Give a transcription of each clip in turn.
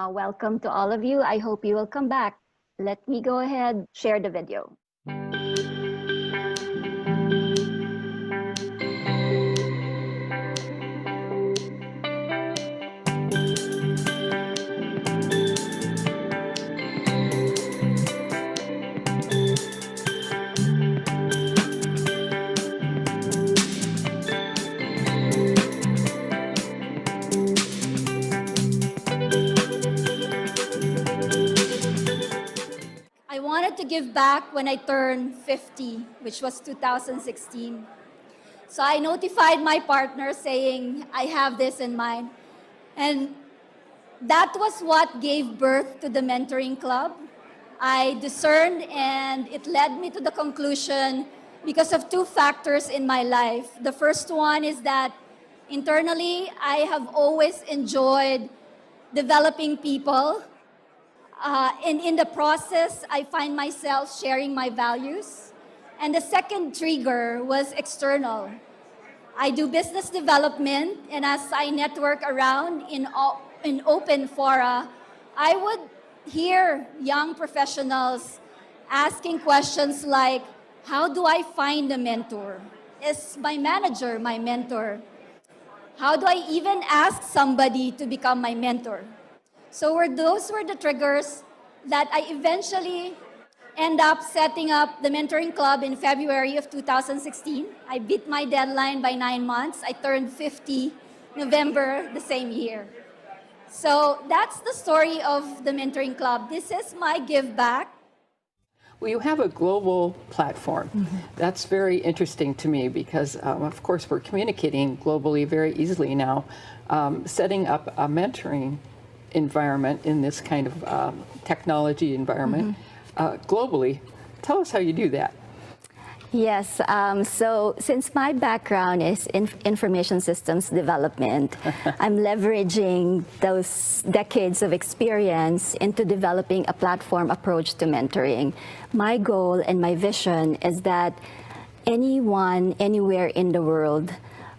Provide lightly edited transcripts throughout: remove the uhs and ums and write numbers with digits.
Welcome to all of you. I hope you will come back. Let me go ahead, share the video. I wanted to give back when I turned 50, which was 2016. So I notified my partner saying, I have this in mind. And that was what gave birth to the mentoring club. I discerned and it led me to the conclusion because of two factors in my life. The first one is that internally, I have always enjoyed developing people. And in the process, I find myself sharing my values. And the second trigger was external. I do business development, and as I network around in open fora, I would hear young professionals asking questions like, how do I find a mentor? Is my manager my mentor? How do I even ask somebody to become my mentor? So those were the triggers that I eventually end up setting up the mentoring club in February of 2016. I beat my deadline by 9 months. I turned 50 November the same year. So that's the story of the mentoring club. This is my give back. Well, you have a global platform. That's very interesting to me because, of course, we're communicating globally very easily now. Setting up a mentoring environment in this kind of technology environment globally. Tell us how you do that. Yes, so since my background is in information systems development, I'm leveraging those decades of experience into developing a platform approach to mentoring. My goal and my vision is that anyone, anywhere in the world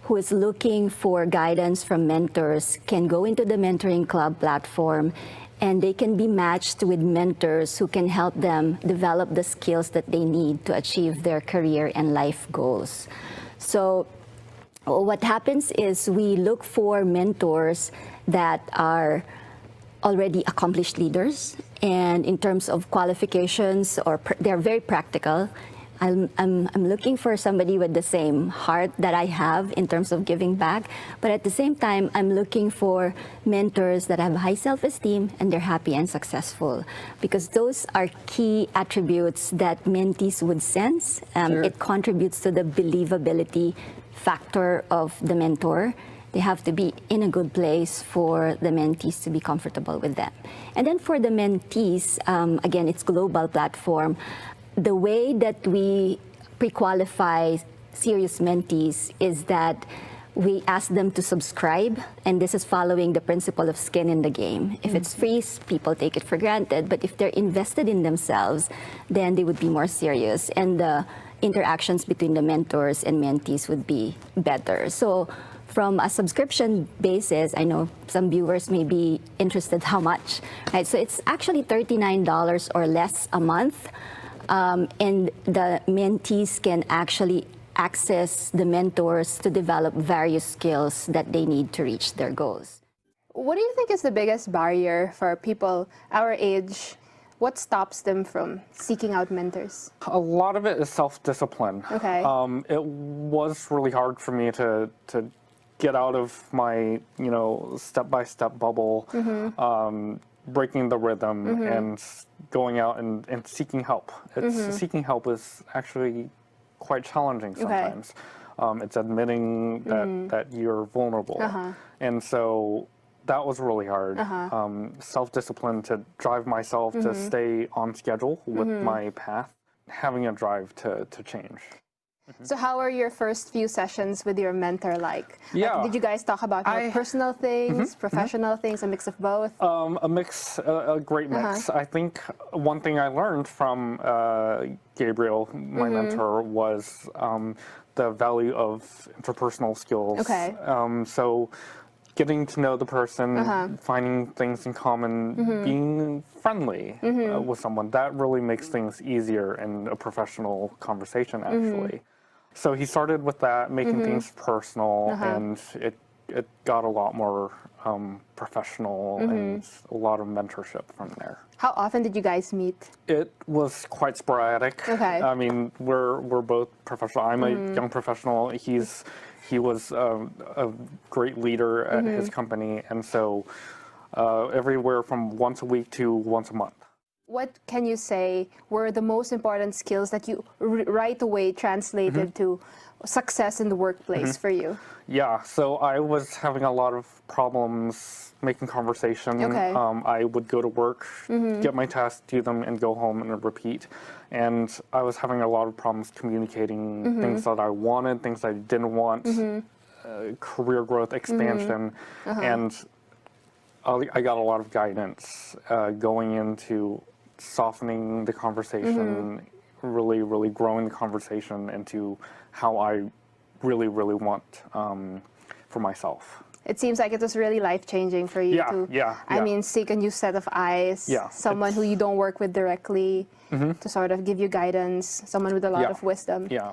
who is looking for guidance from mentors can go into the Mentoring Club platform and they can be matched with mentors who can help them develop the skills that they need to achieve their career and life goals. So what happens is we look for mentors that are already accomplished leaders, and in terms of qualifications, they're very practical. I'm looking for somebody with the same heart that I have in terms of giving back, but at the same time, I'm looking for mentors that have high self-esteem and they're happy and successful, because those are key attributes that mentees would sense. Sure. It contributes to the believability factor of the mentor. They have to be in a good place for the mentees to be comfortable with them. And then for the mentees, again, it's global platform. The way that we pre-qualify serious mentees is that we ask them to subscribe, and this is following the principle of skin in the game. If it's free, people take it for granted, but if they're invested in themselves, then they would be more serious, and the interactions between the mentors and mentees would be better. So from a subscription basis, I know some viewers may be interested how much, right? So it's actually $39 or less a month. And the mentees can actually access the mentors to develop various skills that they need to reach their goals. What do you think is the biggest barrier for people our age? What stops them from seeking out mentors? A lot of it is self-discipline. Okay. It was really hard for me to get out of my, step-by-step bubble, breaking the rhythm and going out and seeking help. Seeking help is actually quite challenging sometimes. Okay. It's admitting that you're vulnerable. And so that was really hard. Self-discipline to drive myself to stay on schedule with my path, having a drive to change. So how were your first few sessions with your mentor like? Yeah. Did you guys talk about more personal things, professional things, a mix of both? A great mix. I think one thing I learned from Gabriel, my mentor, was the value of interpersonal skills. Okay. So getting to know the person, finding things in common, being friendly with someone. That really makes things easier in a professional conversation, actually. So he started with that, making things personal, and it got a lot more professional and a lot of mentorship from there. How often did you guys meet? It was quite sporadic. Okay. I mean, we're both professional. I'm a young professional. He was a great leader at his company, and so everywhere from once a week to once a month. What can you say were the most important skills that you right away translated to success in the workplace for you? Yeah, so I was having a lot of problems making conversation. Okay. I would go to work, get my tasks, do them, and go home and repeat. And I was having a lot of problems communicating things that I wanted, things I didn't want, career growth, expansion, and I got a lot of guidance going into softening the conversation, really, really growing the conversation into how I really, really want for myself. It seems like it was really life-changing for you I mean, seek a new set of eyes, someone who you don't work with directly to sort of give you guidance, someone with a lot of wisdom. Yeah.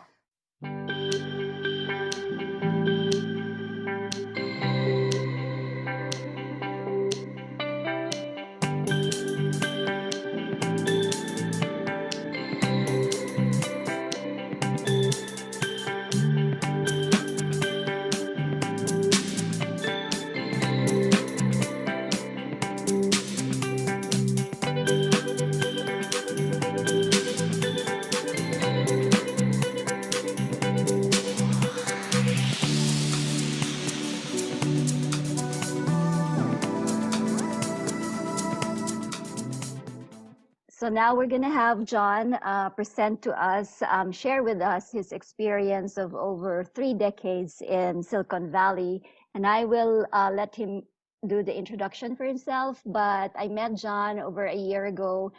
So now we're going to have John present to us, share with us his experience of over 3 decades in Silicon Valley. And I will let him do the introduction for himself. But I met John over a year ago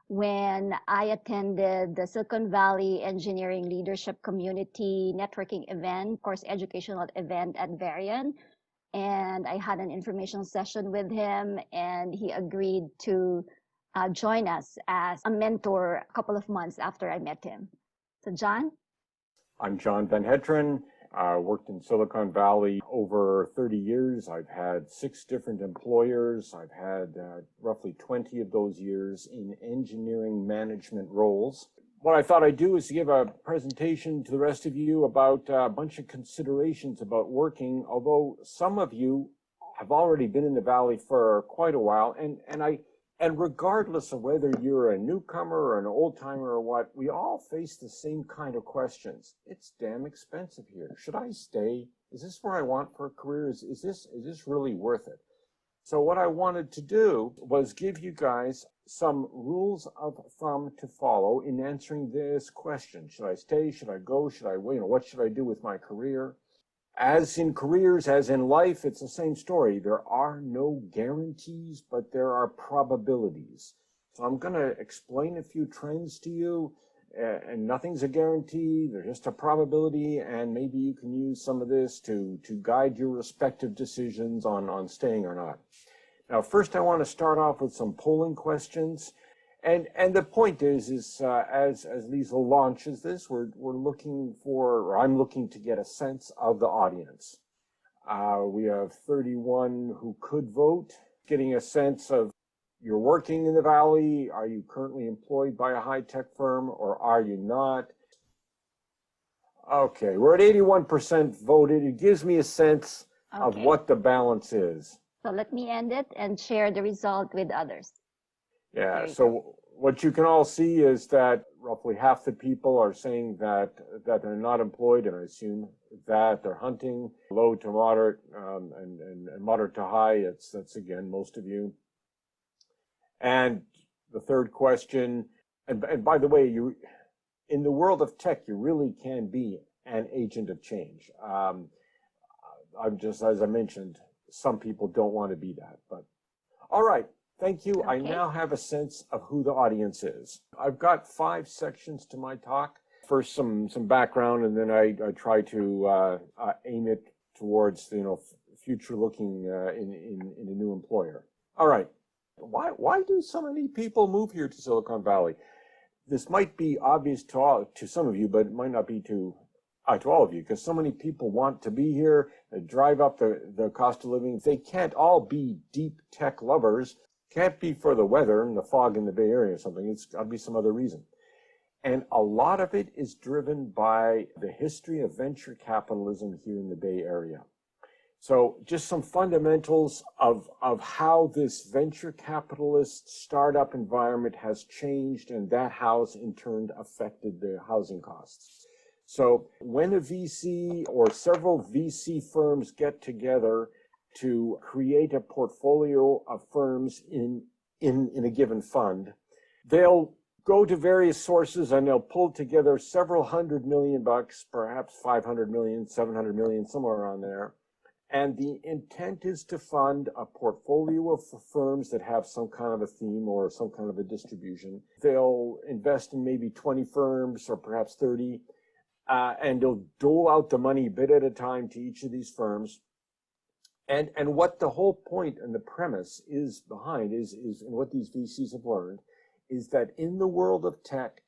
when I attended the Silicon Valley Engineering Leadership Community Networking event, course educational event at Varian. And I had an informational session with him, and he agreed to join us as a mentor a couple of months after I met him. So John? I'm John Van Heteren. Worked in Silicon Valley over 30 years. I've had 6 different employers. I've had roughly 20 of those years in engineering management roles. What I thought I'd do is give a presentation to the rest of you about a bunch of considerations about working, although some of you have already been in the Valley for quite a while, and regardless of whether you're a newcomer or an old timer or what, we all face the same kind of questions. It's damn expensive here. Should I stay? Is this where I want for a career? Is this really worth it? So what I wanted to do was give you guys some rules of thumb to follow in answering this question. Should I stay? Should I go? Should I, what should I do with my career? As in careers, as in life, it's the same story. There are no guarantees, but there are probabilities. So I'm going to explain a few trends to you, and nothing's a guarantee. They're just a probability, and maybe you can use some of this to guide your respective decisions on staying or not. Now, first I want to start off with some polling questions. And the point is as Lisa launches this, we're looking for, or I'm looking to get a sense of the audience. We have 31 who could vote, getting a sense of, you're working in the Valley, are you currently employed by a high-tech firm, or are you not? Okay, we're at 81% voted. It gives me a sense of what the balance is. So let me end it and share the result with others. Yeah, so what you can all see is that roughly half the people are saying that they're not employed, and I assume that they're hunting. Low to moderate and moderate to high, that's again most of you. And the third question, and by the way, in the world of tech, you really can be an agent of change. I'm just, as I mentioned, some people don't want to be that, but all right. Thank you. Okay. I now have a sense of who the audience is. I've got 5 sections to my talk. First, some background, and then I try to aim it towards future looking in a new employer. All right. Why do so many people move here to Silicon Valley? This might be obvious to some of you, but it might not be to all of you, because so many people want to be here, drive up the cost of living. They can't all be deep tech lovers, can't be for the weather and the fog in the Bay Area or something. It's got to be some other reason. And a lot of it is driven by the history of venture capitalism here in the Bay Area. So just some fundamentals of how this venture capitalist startup environment has changed, and that has in turn affected the housing costs. So when a VC or several VC firms get together to create a portfolio of firms in a given fund, they'll go to various sources and they'll pull together several $100 million, perhaps 500 million, 700 million, somewhere around there. And the intent is to fund a portfolio of firms that have some kind of a theme or some kind of a distribution. They'll invest in maybe 20 firms or perhaps 30, and they'll dole out the money a bit at a time to each of these firms. And what the whole point and the premise is behind is and what these VCs have learned is that in the world of tech,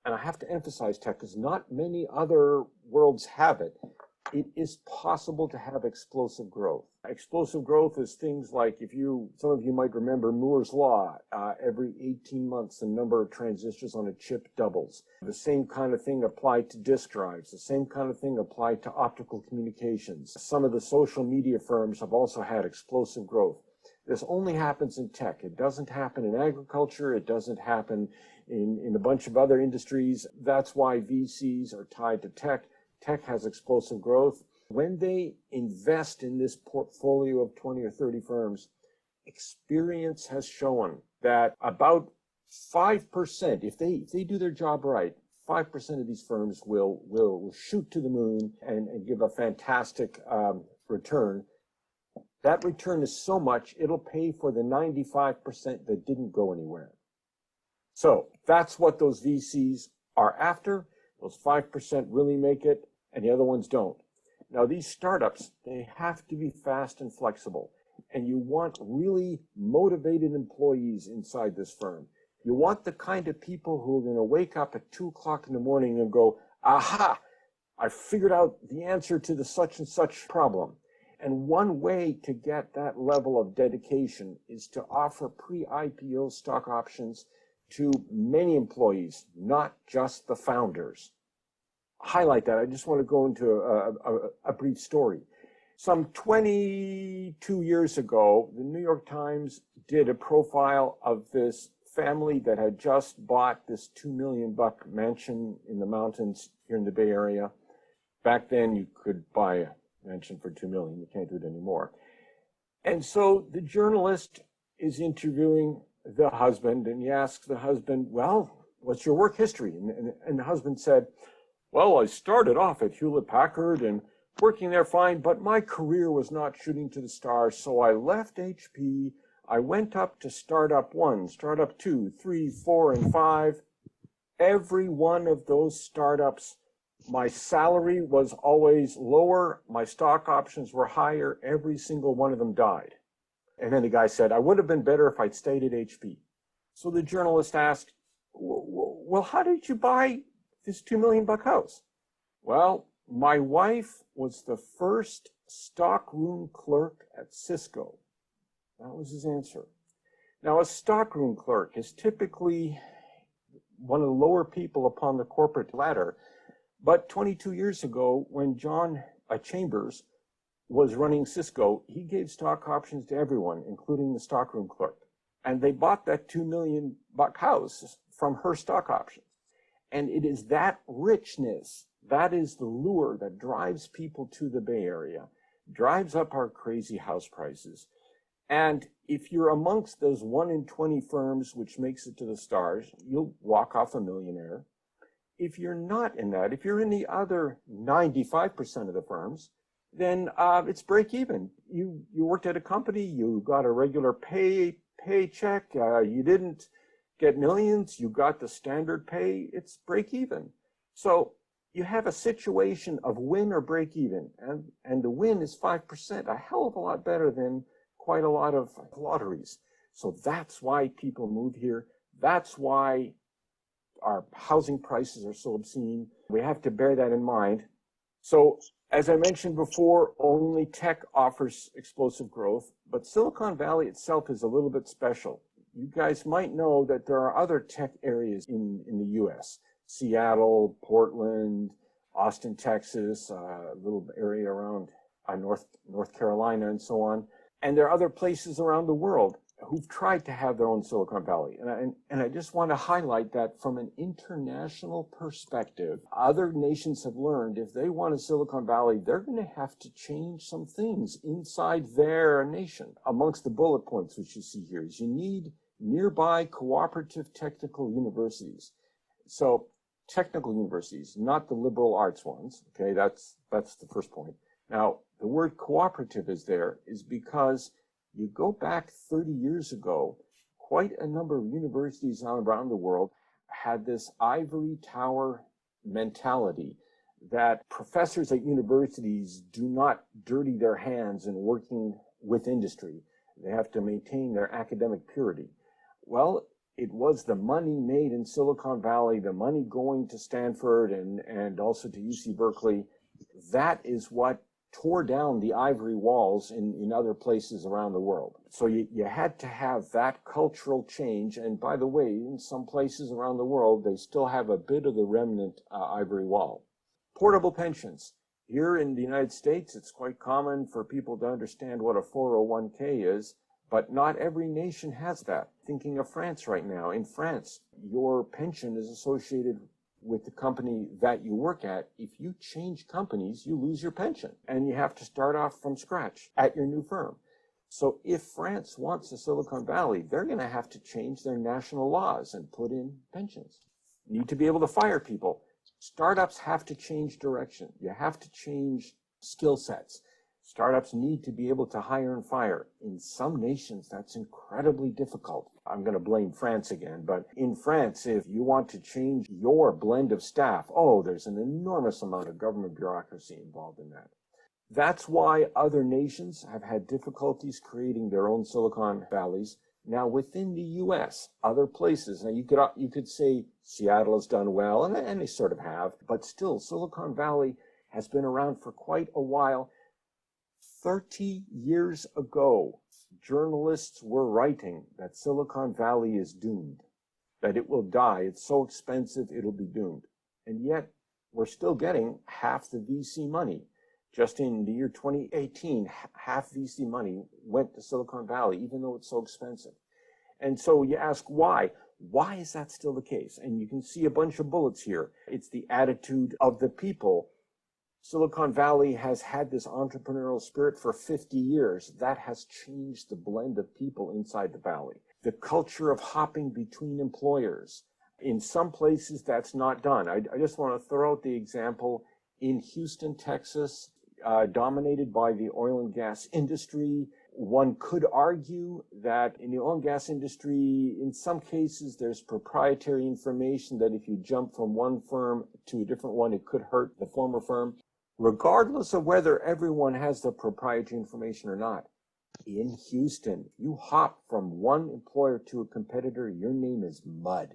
and I have to emphasize tech because not many other worlds have it, it is possible to have explosive growth. Explosive growth is things like, some of you might remember Moore's Law, every 18 months, the number of transistors on a chip doubles. The same kind of thing applied to disk drives. The same kind of thing applied to optical communications. Some of the social media firms have also had explosive growth. This only happens in tech. It doesn't happen in agriculture. It doesn't happen in a bunch of other industries. That's why VCs are tied to tech. Tech has explosive growth. When they invest in this portfolio of 20 or 30 firms, experience has shown that about 5%, if they do their job right, 5% of these firms will shoot to the moon and give a fantastic return. That return is so much, it'll pay for the 95% that didn't go anywhere. So that's what those VCs are after. Those 5% really make it, and the other ones don't. Now, these startups, they have to be fast and flexible, and you want really motivated employees inside this firm. You want the kind of people who are going to wake up at 2 o'clock in the morning and go, aha, I figured out the answer to the such and such problem. And one way to get that level of dedication is to offer pre-IPO stock options to many employees, not just the founders. Highlight that. I just want to go into a brief story. Some 22 years ago, the New York Times did a profile of this family that had just bought this $2 million mansion in the mountains here in the Bay Area. Back then, you could buy a mansion for $2 million. You can't do it anymore. And so the journalist is interviewing the husband, and he asks the husband, well, what's your work history? And the husband said, well, I started off at Hewlett-Packard and working there fine, but my career was not shooting to the stars, so I left HP. I went up to Startup 1, Startup 2, 3, 4, and 5. Every one of those startups, my salary was always lower. My stock options were higher. Every single one of them died. And then the guy said, I would have been better if I'd stayed at HP. So the journalist asked, well, how did you buy this $2 million house? Well, my wife was the first stockroom clerk at Cisco. That was his answer. Now, a stockroom clerk is typically one of the lower people upon the corporate ladder. But 22 years ago, when John Chambers was running Cisco, he gave stock options to everyone, including the stockroom clerk. And they bought that $2 million house from her stock options. And it is that richness, that is the lure that drives people to the Bay Area, drives up our crazy house prices. And if you're amongst those 1 in 20 firms which makes it to the stars, you'll walk off a millionaire. If you're not in that, if you're in the other 95% of the firms, then it's break even. You worked at a company, you got a regular paycheck, you didn't get millions, you got the standard pay, it's break even. So you have a situation of win or break even, and the win is 5%, a hell of a lot better than quite a lot of lotteries. So that's why people move here. That's why our housing prices are so obscene. We have to bear that in mind. So as I mentioned before, only tech offers explosive growth, but Silicon Valley itself is a little bit special. You guys might know that there are other tech areas in the US. Seattle, Portland, Austin, Texas, a little area around North Carolina and so on. And there are other places around the world who've tried to have their own Silicon Valley. And I just want to highlight that from an international perspective, other nations have learned if they want a Silicon Valley, they're going to have to change some things inside their nation. Amongst the bullet points, which you see here, is you need nearby cooperative technical universities. So technical universities, not the liberal arts ones. Okay, that's the first point. Now, the word cooperative is because you go back 30 years ago, quite a number of universities around the world had this ivory tower mentality that professors at universities do not dirty their hands in working with industry. They have to maintain their academic purity. Well, it was the money made in Silicon Valley, the money going to Stanford and also to UC Berkeley. That is what tore down the ivory walls in other places around the world. So you had to have that cultural change. And by the way, in some places around the world, they still have a bit of the remnant ivory wall. Portable pensions. Here in the United States, it's quite common for people to understand what a 401k is, but not every nation has that. Thinking of France right now. In France, your pension is associated with the company that you work at. If you change companies, you lose your pension and you have to start off from scratch at your new firm. So if France wants a Silicon Valley, they're going to have to change their national laws and put in pensions. You need to be able to fire people. Startups have to change direction. You have to change skill sets. Startups need to be able to hire and fire. In some nations, that's incredibly difficult. I'm going to blame France again, but in France, if you want to change your blend of staff, there's an enormous amount of government bureaucracy involved in that. That's why other nations have had difficulties creating their own Silicon Valleys. Now, within the U.S., other places, now you could say Seattle has done well, and they sort of have, but still, Silicon Valley has been around for quite a while. 30 years ago, journalists were writing that Silicon Valley is doomed, that it will die. It's so expensive, it'll be doomed. And yet, we're still getting half the VC money. Just in the year 2018, half VC money went to Silicon Valley, even though it's so expensive. And so you ask why? Why is that still the case? And you can see a bunch of bullets here. It's the attitude of the people. Silicon Valley has had this entrepreneurial spirit for 50 years. That has changed the blend of people inside the valley. The culture of hopping between employers. In some places, that's not done. I just want to throw out the example in Houston, Texas, dominated by the oil and gas industry. One could argue that in the oil and gas industry, in some cases, there's proprietary information that if you jump from one firm to a different one, it could hurt the former firm. Regardless of whether everyone has the proprietary information or not, in Houston, you hop from one employer to a competitor, your name is mud.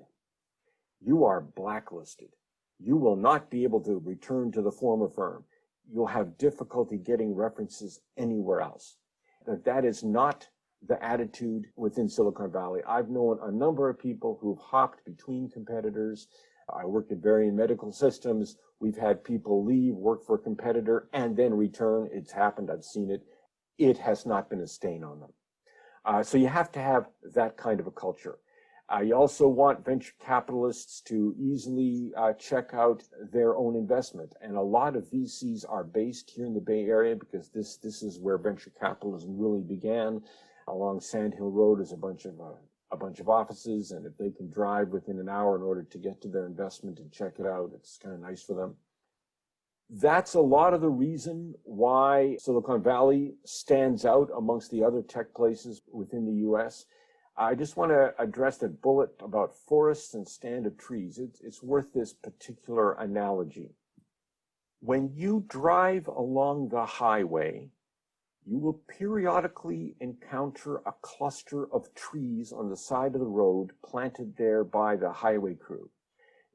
You are blacklisted. You will not be able to return to the former firm. You'll have difficulty getting references anywhere else. That is not the attitude within Silicon Valley. I've known a number of people who've hopped between competitors. I worked at Varian Medical Systems. We've had people leave, work for a competitor, and then return. It's happened. I've seen it. It has not been a stain on them. So you have to have that kind of a culture. You also want venture capitalists to easily check out their own investment. And a lot of VCs are based here in the Bay Area because this is where venture capitalism really began. Along Sand Hill Road is a bunch of offices, and if they can drive within an hour in order to get to their investment and check it out, it's kind of nice for them. That's a lot of the reason why Silicon Valley stands out amongst the other tech places within the U.S. I just want to address that bullet about forests and stand of trees. It's worth this particular analogy. When you drive along the highway, you will periodically encounter a cluster of trees on the side of the road planted there by the highway crew.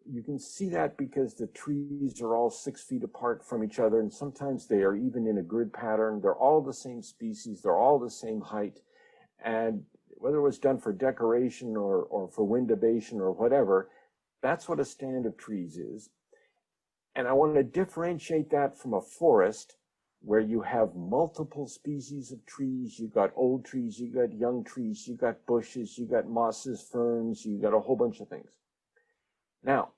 You can see that because the trees are all 6 feet apart from each other, and sometimes they are even in a grid pattern. They're all the same species, they're all the same height, and whether it was done for decoration or for wind abatement or whatever, that's what a stand of trees is. And I want to differentiate that from a forest where you have multiple species of trees. You got old trees, you got young trees, you got bushes, you got mosses, ferns, you got a whole bunch of things. Now,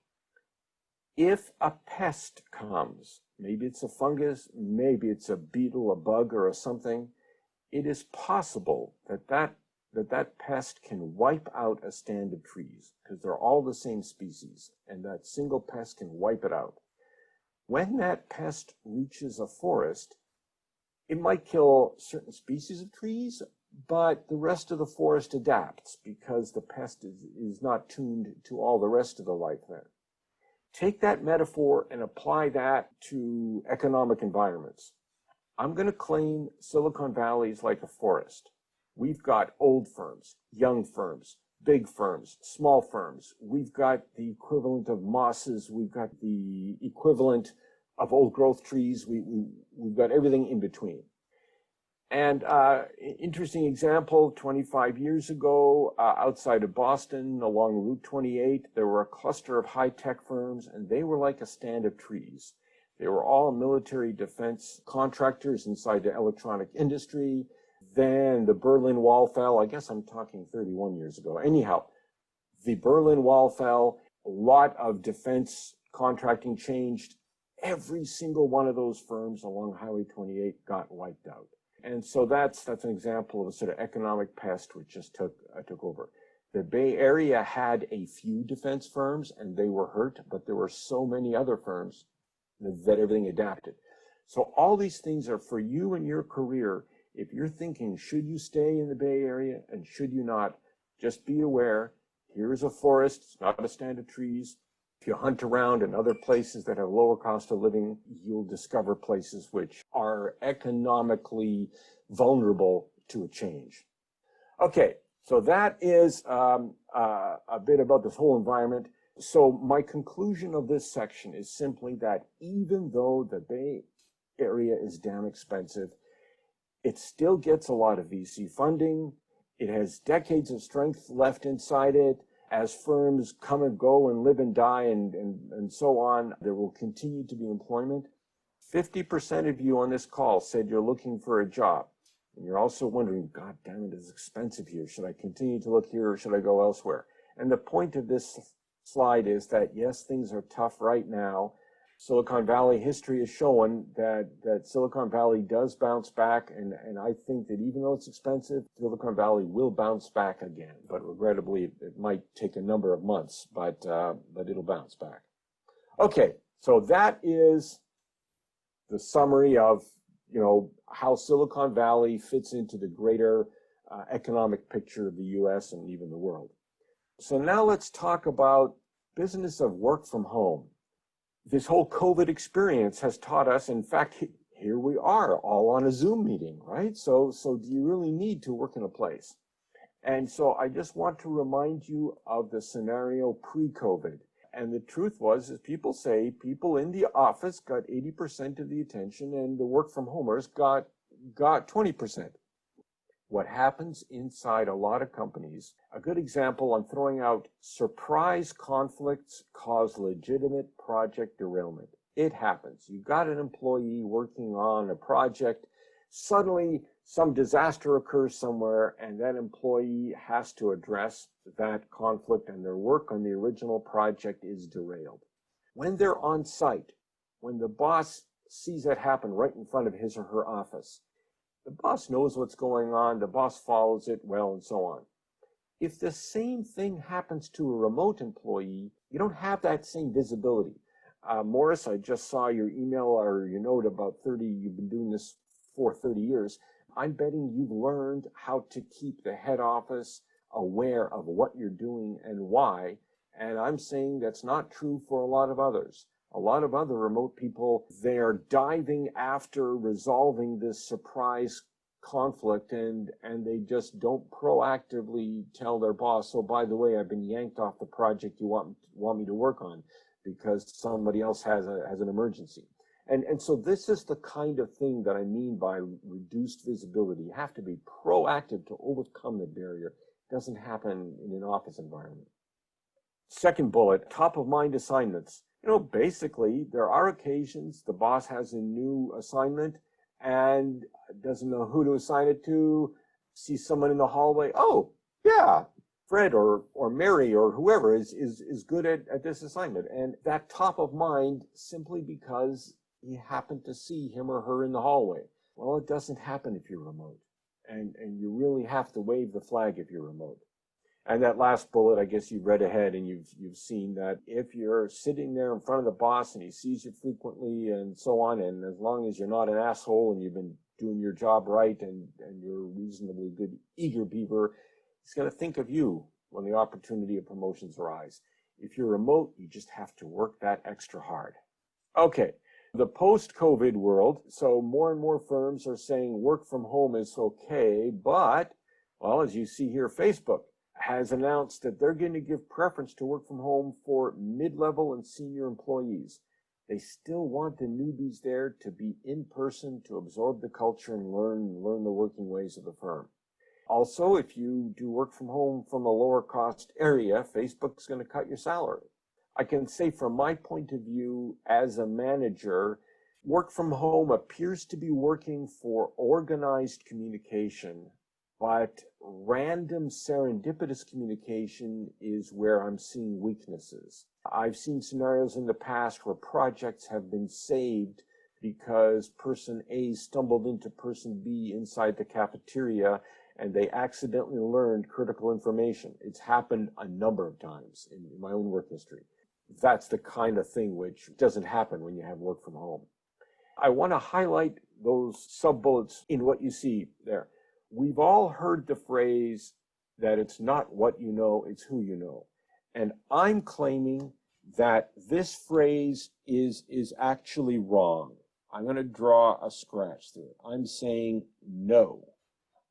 if a pest comes, maybe it's a fungus, maybe it's a beetle, a bug, or a something, it is possible that pest can wipe out a stand of trees because they're all the same species, and that single pest can wipe it out. When that pest reaches a forest, it might kill certain species of trees, but the rest of the forest adapts because the pest is not tuned to all the rest of the life there. Take that metaphor and apply that to economic environments. I'm going to claim Silicon Valley is like a forest. We've got old firms, young firms, big firms, small firms. We've got the equivalent of mosses. We've got the equivalent of old growth trees. We've got everything in between. And interesting example, 25 years ago, outside of Boston, along Route 28, there were a cluster of high-tech firms, and they were like a stand of trees. They were all military defense contractors inside the electronic industry. Then the Berlin Wall fell. I guess I'm talking 31 years ago. Anyhow, the Berlin Wall fell. A lot of defense contracting changed. Every single one of those firms along Highway 28 got wiped out. And so that's an example of a sort of economic pest which just took over. The Bay Area had a few defense firms and they were hurt, but there were so many other firms that everything adapted. So all these things are for you and your career. If you're thinking, should you stay in the Bay Area and should you not, just be aware, here's a forest, it's not a stand of trees. If you hunt around in other places that have lower cost of living, you'll discover places which are economically vulnerable to a change. Okay, so that is a bit about this whole environment. So my conclusion of this section is simply that even though the Bay Area is damn expensive, it still gets a lot of VC funding. It has decades of strength left inside it. As firms come and go and live and die and so on, there will continue to be employment. 50% of you on this call said you're looking for a job. And you're also wondering, God damn it, it's expensive here. Should I continue to look here or should I go elsewhere? And the point of this slide is that, yes, things are tough right now. Silicon Valley history has shown that Silicon Valley does bounce back, and I think that even though it's expensive, Silicon Valley will bounce back again. But regrettably, it might take a number of months, but it'll bounce back. Okay, so that is the summary of how Silicon Valley fits into the greater economic picture of the U.S. and even the world. So now let's talk about business of work from home. This whole COVID experience has taught us, in fact, here we are all on a Zoom meeting, right? So do you really need to work in a place? And so I just want to remind you of the scenario pre-COVID. And the truth is people say people in the office got 80% of the attention and the work from homers got 20%. What happens inside a lot of companies, a good example I'm throwing out, surprise conflicts cause legitimate project derailment. It happens. You've got an employee working on a project, suddenly some disaster occurs somewhere and that employee has to address that conflict and their work on the original project is derailed. When they're on site, when the boss sees that happen right in front of his or her office, the boss knows what's going on, the boss follows it well, and so on. If the same thing happens to a remote employee, you don't have that same visibility. Morris, I just saw your email or your note about you've been doing this for 30 years. I'm betting you've learned how to keep the head office aware of what you're doing and why. And I'm saying that's not true for a lot of others. A lot of other remote people, they're diving after resolving this surprise conflict, and they just don't proactively tell their boss, oh, by the way, I've been yanked off the project you want me to work on because somebody else has an emergency. And so this is the kind of thing that I mean by reduced visibility. You have to be proactive to overcome the barrier. It doesn't happen in an office environment. Second bullet, top of mind assignments. Basically, there are occasions the boss has a new assignment and doesn't know who to assign it to, sees someone in the hallway, oh, yeah, Fred or Mary or whoever is good at this assignment. And that top of mind simply because you happen to see him or her in the hallway. Well, it doesn't happen if you're remote. And you really have to wave the flag if you're remote. And that last bullet, I guess you've read ahead and you've seen that if you're sitting there in front of the boss and he sees you frequently and so on, and as long as you're not an asshole and you've been doing your job right and you're a reasonably good eager beaver, he's going to think of you when the opportunity of promotions arise. If you're remote, you just have to work that extra hard. Okay, the post-COVID world, so more and more firms are saying work from home is okay, but, well, as you see here, Facebook has announced that they're going to give preference to work from home for mid-level and senior employees. They still want the newbies there to be in person, to absorb the culture and learn the working ways of the firm. Also, if you do work from home from a lower cost area, Facebook's going to cut your salary. I can say from my point of view as a manager, work from home appears to be working for organized communication, but random serendipitous communication is where I'm seeing weaknesses. I've seen scenarios in the past where projects have been saved because person A stumbled into person B inside the cafeteria and they accidentally learned critical information. It's happened a number of times in my own work history. That's the kind of thing which doesn't happen when you have work from home. I want to highlight those sub-bullets in what you see there. We've all heard the phrase that it's not what you know, it's who you know. And I'm claiming that this phrase is actually wrong. I'm going to draw a scratch through it. I'm saying no.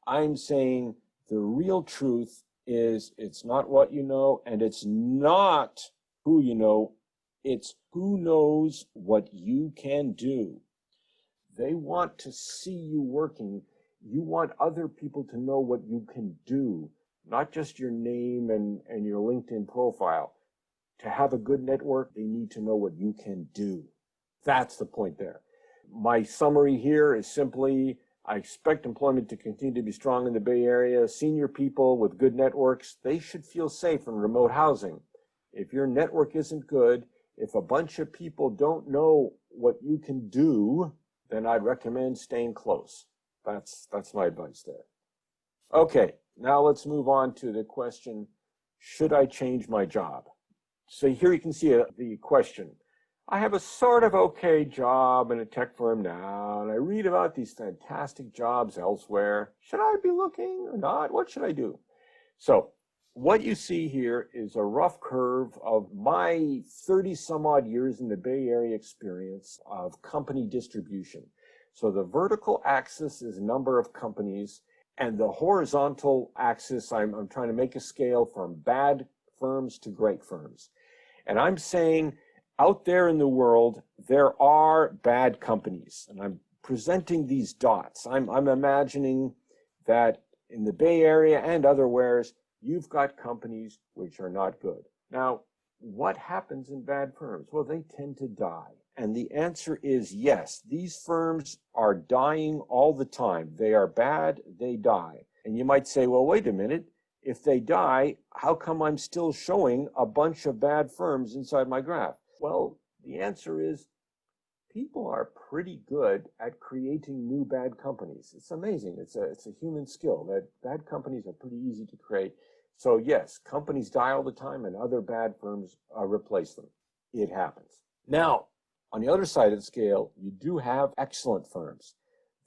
I'm saying the real truth is it's not what you know, and it's not who you know, it's who knows what you can do. They want to see you working. You want other people to know what you can do, not just your name and your LinkedIn profile. To have a good network, they need to know what you can do. That's the point there. My summary here is simply, I expect employment to continue to be strong in the Bay Area. Senior people with good networks, they should feel safe in remote housing. If your network isn't good, if a bunch of people don't know what you can do, then I'd recommend staying close. That's my advice there. Okay, now let's move on to the question, should I change my job? So here you can see the question. I have a sort of okay job in a tech firm now, and I read about these fantastic jobs elsewhere. Should I be looking or not? What should I do? So what you see here is a rough curve of my 30 some odd years in the Bay Area experience of company distribution. So the vertical axis is number of companies, and the horizontal axis, I'm trying to make a scale from bad firms to great firms. And I'm saying out there in the world, there are bad companies, and I'm presenting these dots. I'm imagining that in the Bay Area and otherwheres, you've got companies which are not good. Now, what happens in bad firms? Well, they tend to die. And the answer is yes, these firms are dying all the time. They are bad, they die. And you might say, well, wait a minute. If they die, how come I'm still showing a bunch of bad firms inside my graph? Well, the answer is people are pretty good at creating new bad companies. It's amazing. It's a human skill that bad companies are pretty easy to create. So yes, companies die all the time and other bad firms replace them. It happens. Now, on the other side of the scale, you do have excellent firms.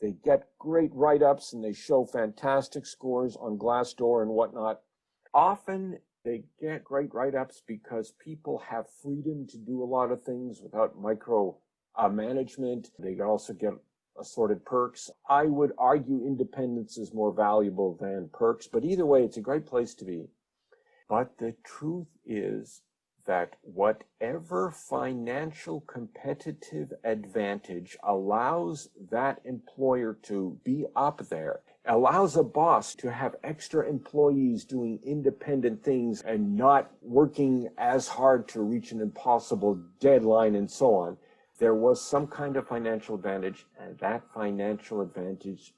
They get great write-ups and they show fantastic scores on Glassdoor and whatnot. Often They get great write-ups because people have freedom to do a lot of things without micro management. They also get assorted perks. I would argue independence is more valuable than perks, but either way, it's a great place to be. But the truth is that whatever financial competitive advantage allows that employer to be up there, allows a boss to have extra employees doing independent things and not working as hard to reach an impossible deadline and so on, there was some kind of financial advantage, and that financial advantage,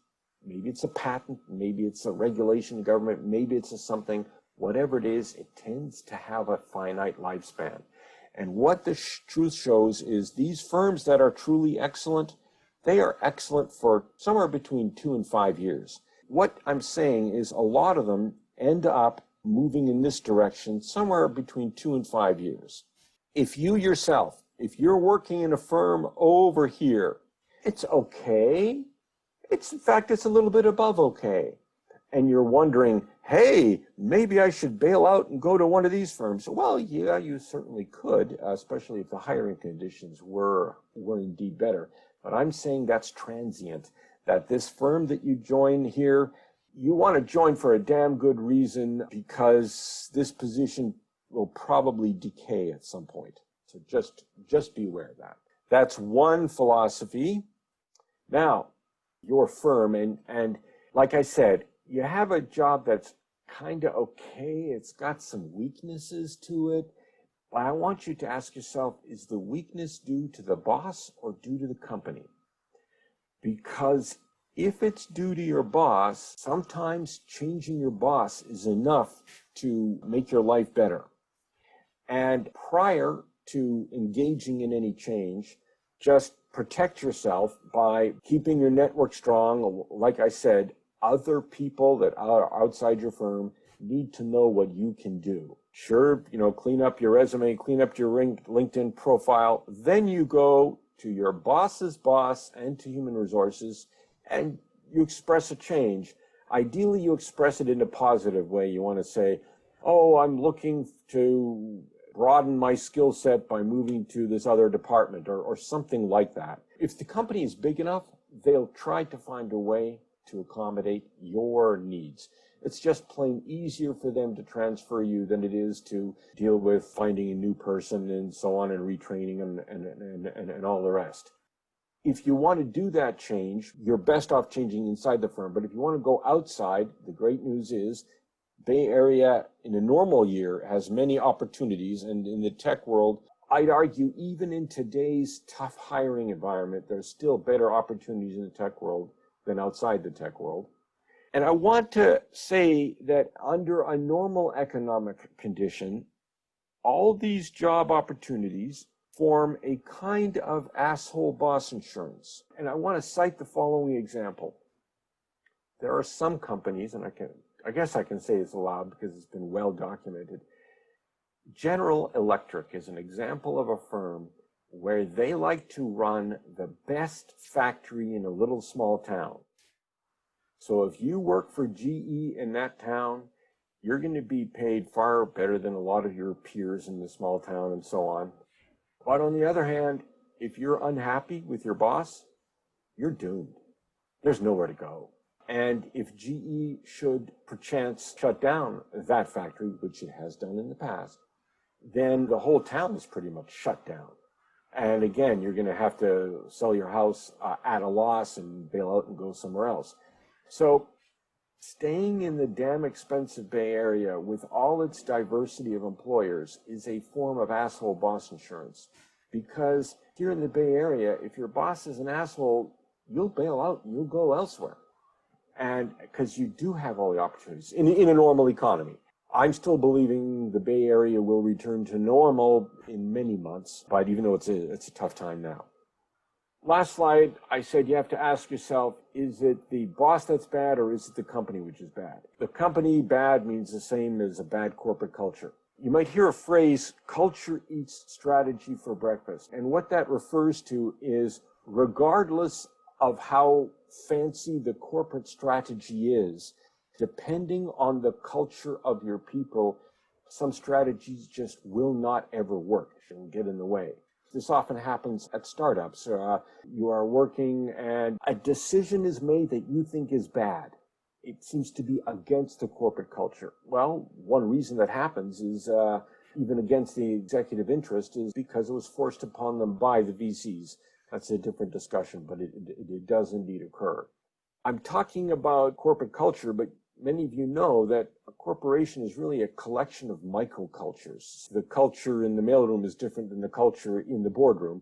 maybe it's a patent, maybe it's a regulation of government, maybe it's a something, whatever it is, it tends to have a finite lifespan. And what the truth shows is these firms that are truly excellent, they are excellent for somewhere between 2 and 5 years. What I'm saying is a lot of them end up moving in this direction somewhere between 2 and 5 years. If you yourself, if you're working in a firm over here, it's okay. In fact, it's a little bit above okay. And you're wondering, hey, maybe I should bail out and go to one of these firms. Well, yeah, you certainly could, especially if the hiring conditions were indeed better. But I'm saying that's transient, that this firm that you join here, you want to join for a damn good reason because this position will probably decay at some point. So just be aware of that. That's one philosophy. Now, your firm, and like I said, you have a job that's kind of okay. It's got some weaknesses to it. But I want you to ask yourself, is the weakness due to the boss or due to the company? Because if it's due to your boss, sometimes changing your boss is enough to make your life better. And prior to engaging in any change, just protect yourself by keeping your network strong. Like I said, other people that are outside your firm need to know what you can do. Sure, clean up your resume, clean up your LinkedIn profile. Then you go to your boss's boss and to human resources, and you express a change. Ideally, you express it in a positive way. You want to say, oh, I'm looking to broaden my skill set by moving to this other department or something like that. If the company is big enough, they'll try to find a way to accommodate your needs. It's just plain easier for them to transfer you than it is to deal with finding a new person and so on and retraining them and all the rest. If you want to do that change, you're best off changing inside the firm. But if you want to go outside, the great news is Bay Area in a normal year has many opportunities, and in the tech world, I'd argue even in today's tough hiring environment, there's still better opportunities in the tech world than outside the tech world. And I want to say that under a normal economic condition, all these job opportunities form a kind of asshole boss insurance. And I want to cite the following example. There are some companies, and I guess I can say it's allowed because it's been well documented. General Electric is an example of a firm where they like to run the best factory in a little small town. So if you work for GE in that town, you're going to be paid far better than a lot of your peers in the small town and so on. But on the other hand, if you're unhappy with your boss, you're doomed. There's nowhere to go. And if GE should perchance shut down that factory, which it has done in the past, then the whole town is pretty much shut down. And again, you're going to have to sell your house at a loss and bail out and go somewhere else. So staying in the damn expensive Bay Area with all its diversity of employers is a form of asshole boss insurance. Because here in the Bay Area, if your boss is an asshole, you'll bail out and you'll go elsewhere. And because you do have all the opportunities in a normal economy. I'm still believing the Bay Area will return to normal in many months, but even though it's a tough time now. Last slide, I said you have to ask yourself, is it the boss that's bad or is it the company which is bad? The company bad means the same as a bad corporate culture. You might hear a phrase, culture eats strategy for breakfast. And what that refers to is regardless of how fancy the corporate strategy is, depending on the culture of your people, some strategies just will not ever work and get in the way. This often happens at startups. You are working and a decision is made that you think is bad. It seems to be against the corporate culture. Well, one reason that happens is even against the executive interest is because it was forced upon them by the VCs. That's a different discussion, but it does indeed occur. I'm talking about corporate culture, but many of you know that a corporation is really a collection of microcultures. The culture in the mailroom is different than the culture in the boardroom,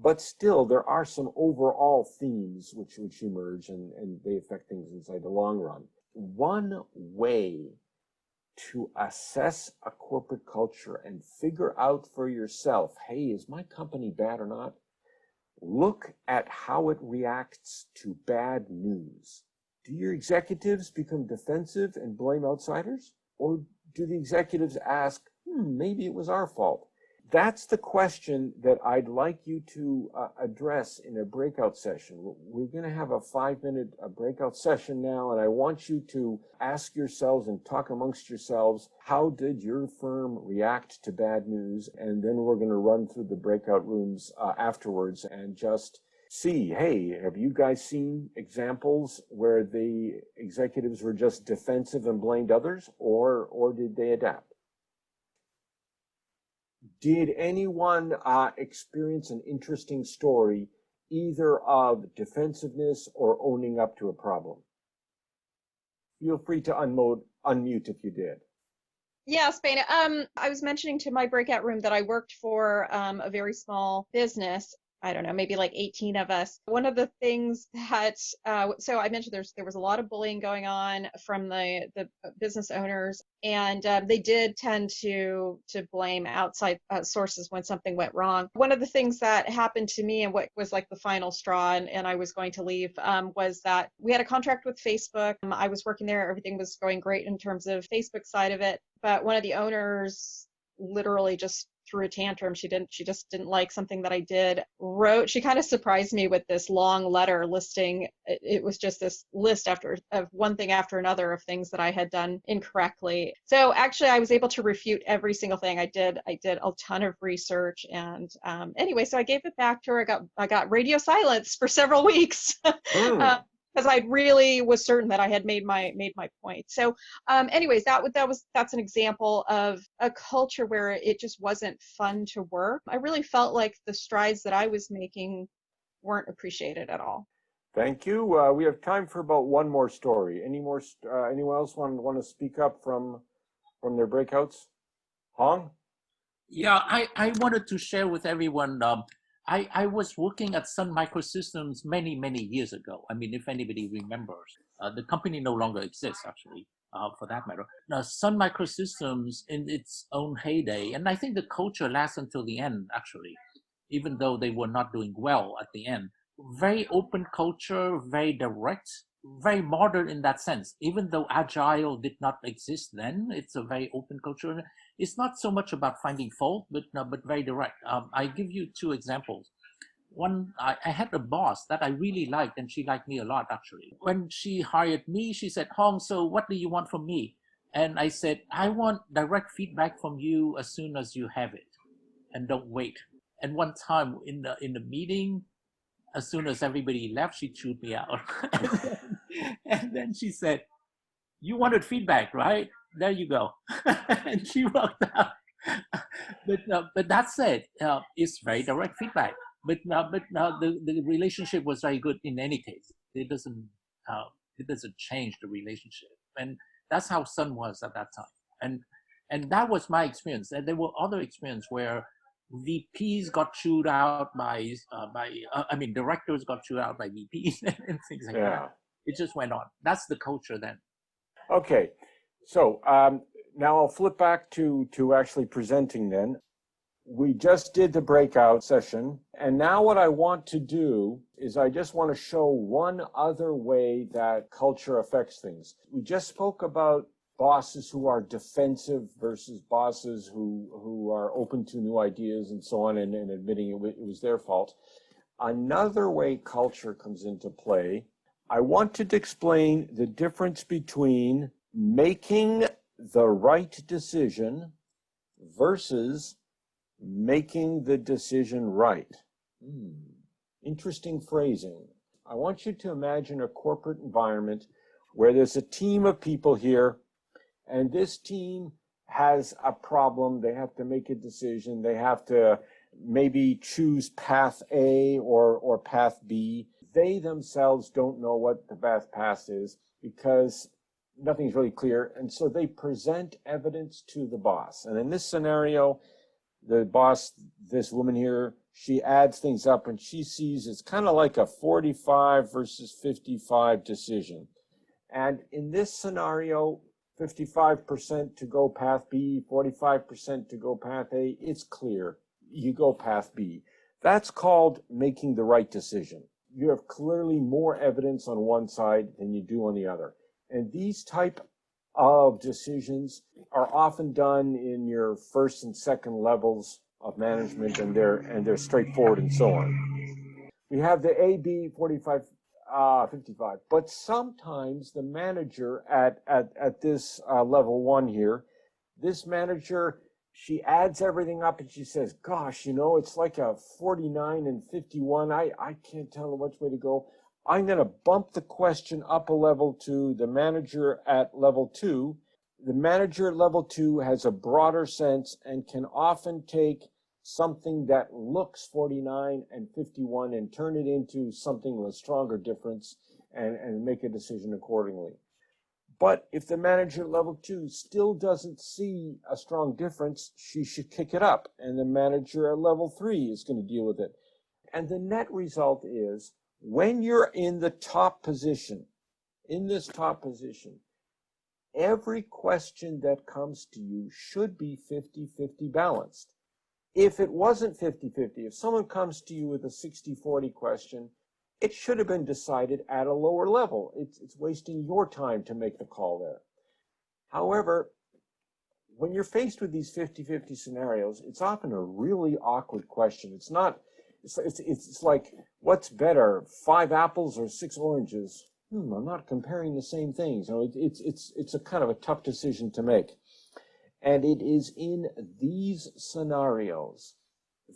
but still there are some overall themes which emerge and they affect things inside the long run. One way to assess a corporate culture and figure out for yourself, hey, is my company bad or not? Look at how it reacts to bad news. Do your executives become defensive and blame outsiders? Or do the executives ask, maybe it was our fault? That's the question that I'd like you to address in a breakout session. We're going to have a 5-minute breakout session now, and I want you to ask yourselves and talk amongst yourselves, how did your firm react to bad news? And then we're going to run through the breakout rooms afterwards and just see, hey, have you guys seen examples where the executives were just defensive and blamed others, or did they adapt? Did anyone experience an interesting story, either of defensiveness or owning up to a problem? Feel free to unmute if you did. Yeah, Spain. I was mentioning to my breakout room that I worked for a very small business. I don't know, maybe like 18 of us. One of the things that, so I mentioned there was a lot of bullying going on from the business owners, and they did tend to blame outside sources when something went wrong. One of the things that happened to me and what was like the final straw, and I was going to leave, was that we had a contract with Facebook. I was working there. Everything was going great in terms of Facebook side of it. But one of the owners literally just threw a tantrum. She just didn't like something that I did. She kind of surprised me with this long letter listing. It was just this list of one thing after another of things that I had done incorrectly. So actually I was able to refute every single thing I did. I did a ton of research, and anyway, so I gave it back to her. I got radio silence for several weeks. Because I really was certain that I had made my point. So anyways, that's an example of a culture where it just wasn't fun to work. I really felt like the strides that I was making weren't appreciated at all. Thank you. We have time for about one more story. Anyone else want to speak up from their breakouts? Hong? Yeah, I wanted to share with everyone. I was working at Sun Microsystems many years ago. I mean, if anybody remembers, the company no longer exists, actually, for that matter. Now, Sun Microsystems in its own heyday, and I think the culture lasts until the end, actually, even though they were not doing well at the end. Very open culture, very direct, very modern in that sense. Even though agile did not exist then, it's a very open culture. It's not so much about finding fault, but very direct. I give you two examples. One, I had a boss that I really liked, and she liked me a lot, actually. When she hired me, she said, Hong, so what do you want from me? And I said, I want direct feedback from you as soon as you have it, and don't wait. And one time in the meeting, as soon as everybody left, she chewed me out. and then she said, you wanted feedback, right? There you go. And she walked out. But that said, it's very direct feedback. But the relationship was very good in any case. It doesn't change the relationship. And that's how Sun was at that time. And that was my experience. And there were other experiences where VPs got chewed out by directors got chewed out by VPs and things like that. It just went on. That's the culture then. Okay, so now I'll flip back to actually presenting then. We just did the breakout session, and now what I want to do is I just want to show one other way that culture affects things. We just spoke about bosses who are defensive versus bosses who are open to new ideas and so on, and admitting it was their fault. Another way culture comes into play, I wanted to explain the difference between making the right decision versus making the decision right. Interesting phrasing. I want you to imagine a corporate environment where there's a team of people here, and this team has a problem. They have to make a decision. They have to maybe choose path A or path B. They themselves don't know what the best path is because nothing's really clear. And so they present evidence to the boss. And in this scenario, the boss, this woman here, she adds things up and she sees it's kind of like a 45 versus 55 decision. And in this scenario, 55% to go path B, 45% to go path A, it's clear. You go path B. That's called making the right decision. You have clearly more evidence on one side than you do on the other. And these type of decisions are often done in your first and second levels of management, and they're straightforward and so on. We have the A, B, 45, 55. But sometimes the manager at this level one here, this manager, she adds everything up and she says, gosh, you know, it's like a 49 and 51. I can't tell which way to go. I'm going to bump the question up a level to the manager at level 2. The manager at level 2 has a broader sense and can often take something that looks 49 and 51 and turn it into something with a stronger difference and make a decision accordingly. But if the manager at level 2 still doesn't see a strong difference, she should kick it up, and the manager at level 3 is going to deal with it. And the net result is, when you're in the top position, every question that comes to you should be 50-50 balanced. If it wasn't 50-50, if someone comes to you with a 60-40 question, it should have been decided at a lower level. It's wasting your time to make the call there. However, when you're faced with these 50-50 scenarios, it's often a really awkward question. It's like, what's better, 5 apples or 6 oranges? I'm not comparing the same things. It's a kind of a tough decision to make. And it is in these scenarios,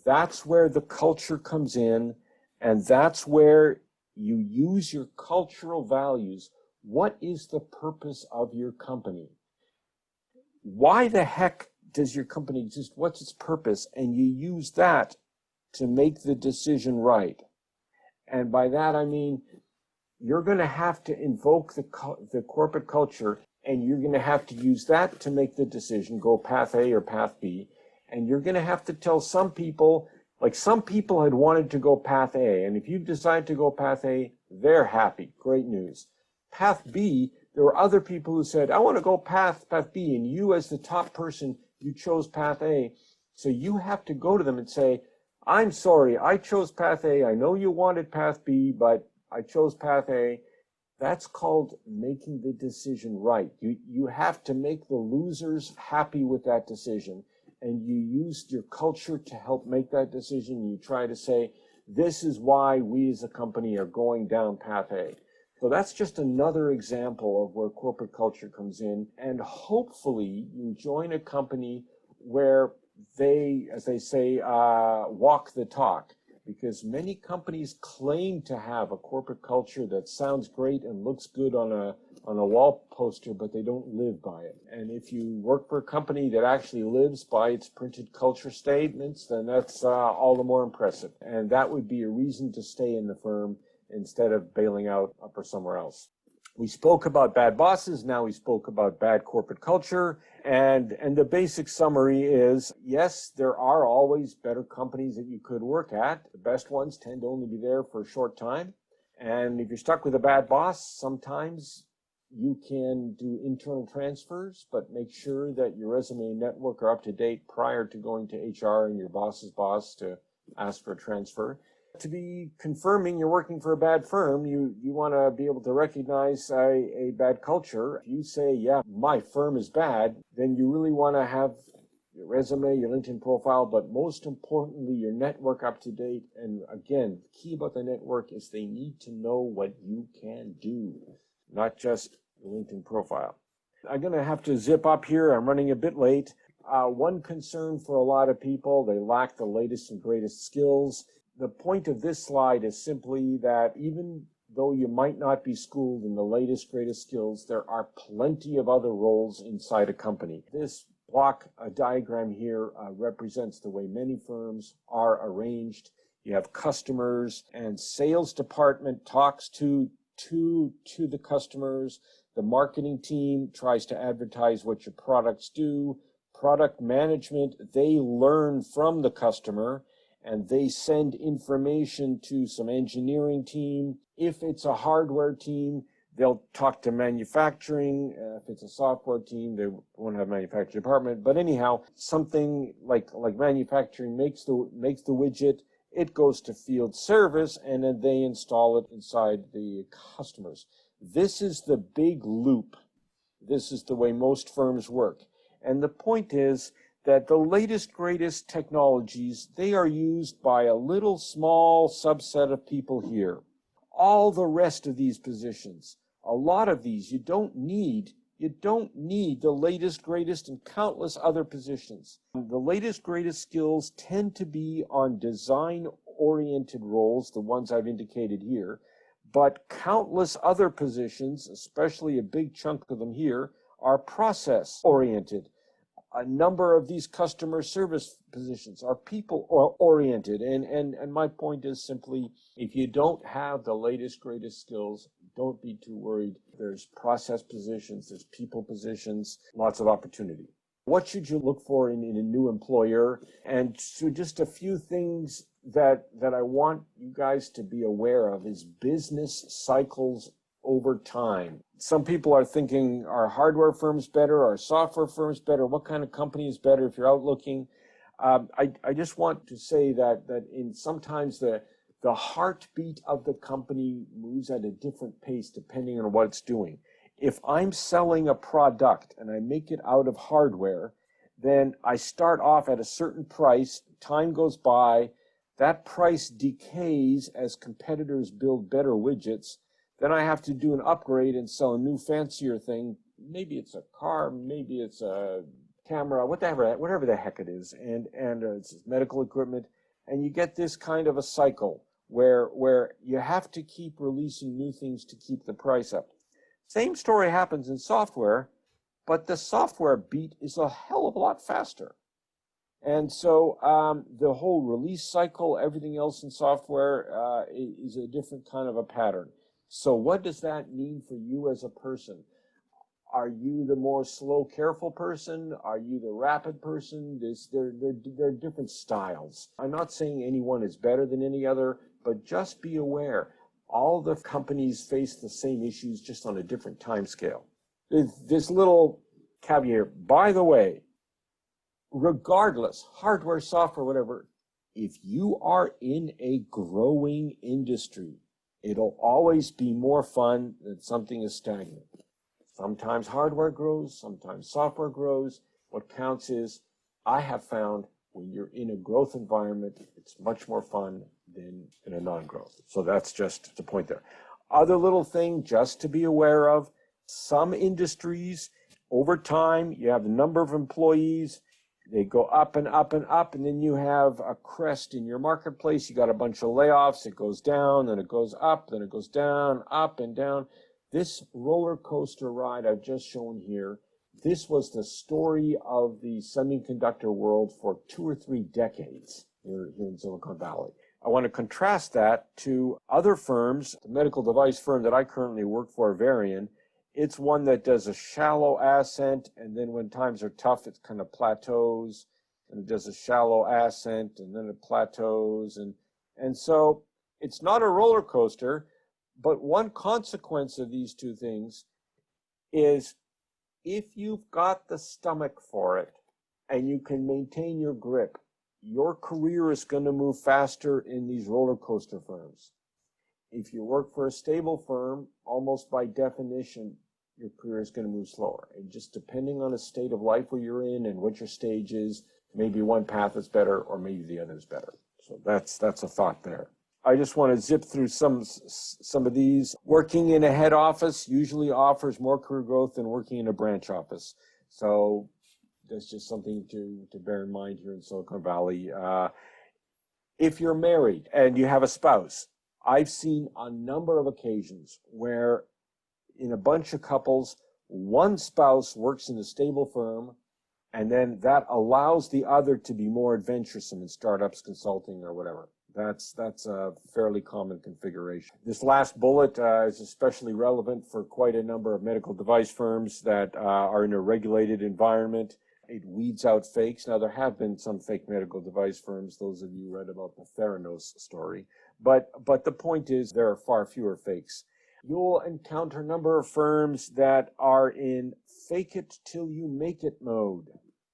that's where the culture comes in, and that's where you use your cultural values. What is the purpose of your company? Why the heck does your company exist? What's its purpose? And you use that to make the decision right. And by that, I mean, you're going to have to invoke the corporate culture, and you're going to have to use that to make the decision, go path A or path B. And you're going to have to tell some people, like some people had wanted to go path A, and if you decide to go path A, they're happy. Great news. Path B, there were other people who said, I want to go path B, and you as the top person, you chose path A. So you have to go to them and say, I'm sorry, I chose path A. I know you wanted path B, but I chose path A. That's called making the decision right. You have to make the losers happy with that decision. And you use your culture to help make that decision. You try to say, this is why we as a company are going down path A. So that's just another example of where corporate culture comes in. And hopefully you join a company where they, as they say, walk the talk. Because many companies claim to have a corporate culture that sounds great and looks good on a wall poster, but they don't live by it. And if you work for a company that actually lives by its printed culture statements, then that's all the more impressive. And that would be a reason to stay in the firm instead of bailing out for somewhere else. We spoke about bad bosses. Now we spoke about bad corporate culture. And the basic summary is, yes, there are always better companies that you could work at. The best ones tend to only be there for a short time. And if you're stuck with a bad boss, sometimes you can do internal transfers, but make sure that your resume and network are up to date prior to going to HR and your boss's boss to ask for a transfer. To be confirming you're working for a bad firm, you want to be able to recognize a bad culture. If you say, yeah, my firm is bad, then you really want to have your resume, your LinkedIn profile, but most importantly, your network up to date. And again, the key about the network is they need to know what you can do, not just your LinkedIn profile. I'm going to have to zip up here. I'm running a bit late. One concern for a lot of people, they lack the latest and greatest skills. The point of this slide is simply that even though you might not be schooled in the latest, greatest skills, there are plenty of other roles inside a company. This block diagram here represents the way many firms are arranged. You have customers, and sales department talks to the customers. The marketing team tries to advertise what your products do. Product management, they learn from the customer and they send information to some engineering team. If it's a hardware team, they'll talk to manufacturing. If it's a software team, they won't have a manufacturing department. But anyhow, something like manufacturing makes the widget, it goes to field service, and then they install it inside the customers. This is the big loop. This is the way most firms work. And the point is that the latest, greatest technologies, they are used by a little small subset of people here. All the rest of these positions, a lot of these, you don't need the latest, greatest, and countless other positions. The latest, greatest skills tend to be on design-oriented roles, the ones I've indicated here, but countless other positions, especially a big chunk of them here, are process-oriented. A number of these customer service positions are people-oriented. And my point is simply, if you don't have the latest, greatest skills, don't be too worried. There's process positions, there's people positions, lots of opportunity. What should you look for in a new employer? And so just a few things that I want you guys to be aware of is business cycles over time. Some people are thinking, are hardware firms better? Are software firms better? What kind of company is better if you're out looking? I just want to say that in sometimes the heartbeat of the company moves at a different pace depending on what it's doing. If I'm selling a product and I make it out of hardware, then I start off at a certain price, time goes by, that price decays as competitors build better widgets. Then I have to do an upgrade and sell a new fancier thing. Maybe it's a car, maybe it's a camera, whatever the heck it is, and it's medical equipment. And you get this kind of a cycle where you have to keep releasing new things to keep the price up. Same story happens in software, but the software beat is a hell of a lot faster. And so the whole release cycle, everything else in software is a different kind of a pattern. So what does that mean for you as a person? Are you the more slow, careful person? Are you the rapid person? There are different styles. I'm not saying anyone is better than any other, but just be aware. All the companies face the same issues, just on a different time scale. This little caveat, by the way, regardless, hardware, software, whatever, if you are in a growing industry, it'll always be more fun than something is stagnant. Sometimes hardware grows, sometimes software grows. What counts is, I have found when you're in a growth environment, it's much more fun than in a non-growth. So that's just the point there. Other little thing just to be aware of, some industries, over time, you have the number of employees, they go up and up and up, and then you have a crest in your marketplace. You got a bunch of layoffs. It goes down, then it goes up, then it goes down, up and down. This roller coaster ride I've just shown here, this was the story of the semiconductor world for 2 or 3 decades here in Silicon Valley. I want to contrast that to other firms. The medical device firm that I currently work for, Varian, it's one that does a shallow ascent, and then when times are tough, it kind of plateaus, and it does a shallow ascent, and then it plateaus. And so it's not a roller coaster, but one consequence of these two things is if you've got the stomach for it and you can maintain your grip, your career is going to move faster in these roller coaster firms. If you work for a stable firm, almost by definition, your career is going to move slower. And just depending on the state of life where you're in and what your stage is, maybe one path is better or maybe the other is better. So that's a thought there. I just want to zip through some of these. Working in a head office usually offers more career growth than working in a branch office. So that's just something to bear in mind here in Silicon Valley. If you're married and you have a spouse, I've seen a number of occasions where in a bunch of couples, one spouse works in a stable firm, and then that allows the other to be more adventuresome in startups, consulting, or whatever. That's a fairly common configuration. This last bullet is especially relevant for quite a number of medical device firms that are in a regulated environment. It weeds out fakes. Now, there have been some fake medical device firms. Those of you read about the Theranos story. But the point is there are far fewer fakes. You'll encounter a number of firms that are in fake it till you make it mode.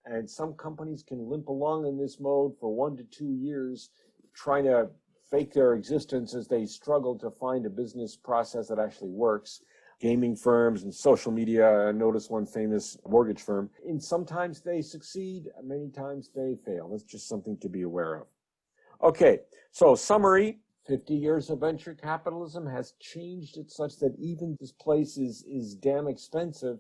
And some companies can limp along in this mode for 1 to 2 years, trying to fake their existence as they struggle to find a business process that actually works. Gaming firms and social media, notice one famous mortgage firm, and sometimes they succeed, many times they fail. That's just something to be aware of. Okay, so summary, 50 years of venture capitalism has changed it such that even this place is damn expensive.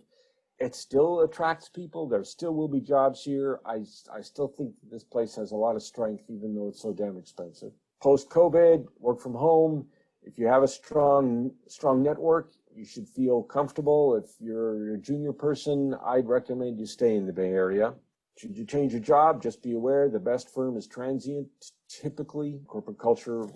It still attracts people. There still will be jobs here. I still think this place has a lot of strength, even though it's so damn expensive. Post-COVID, work from home. If you have a strong network, you should feel comfortable. If you're a junior person, I'd recommend you stay in the Bay Area. Should you change your job, just be aware the best firm is transient. Typically, corporate culture,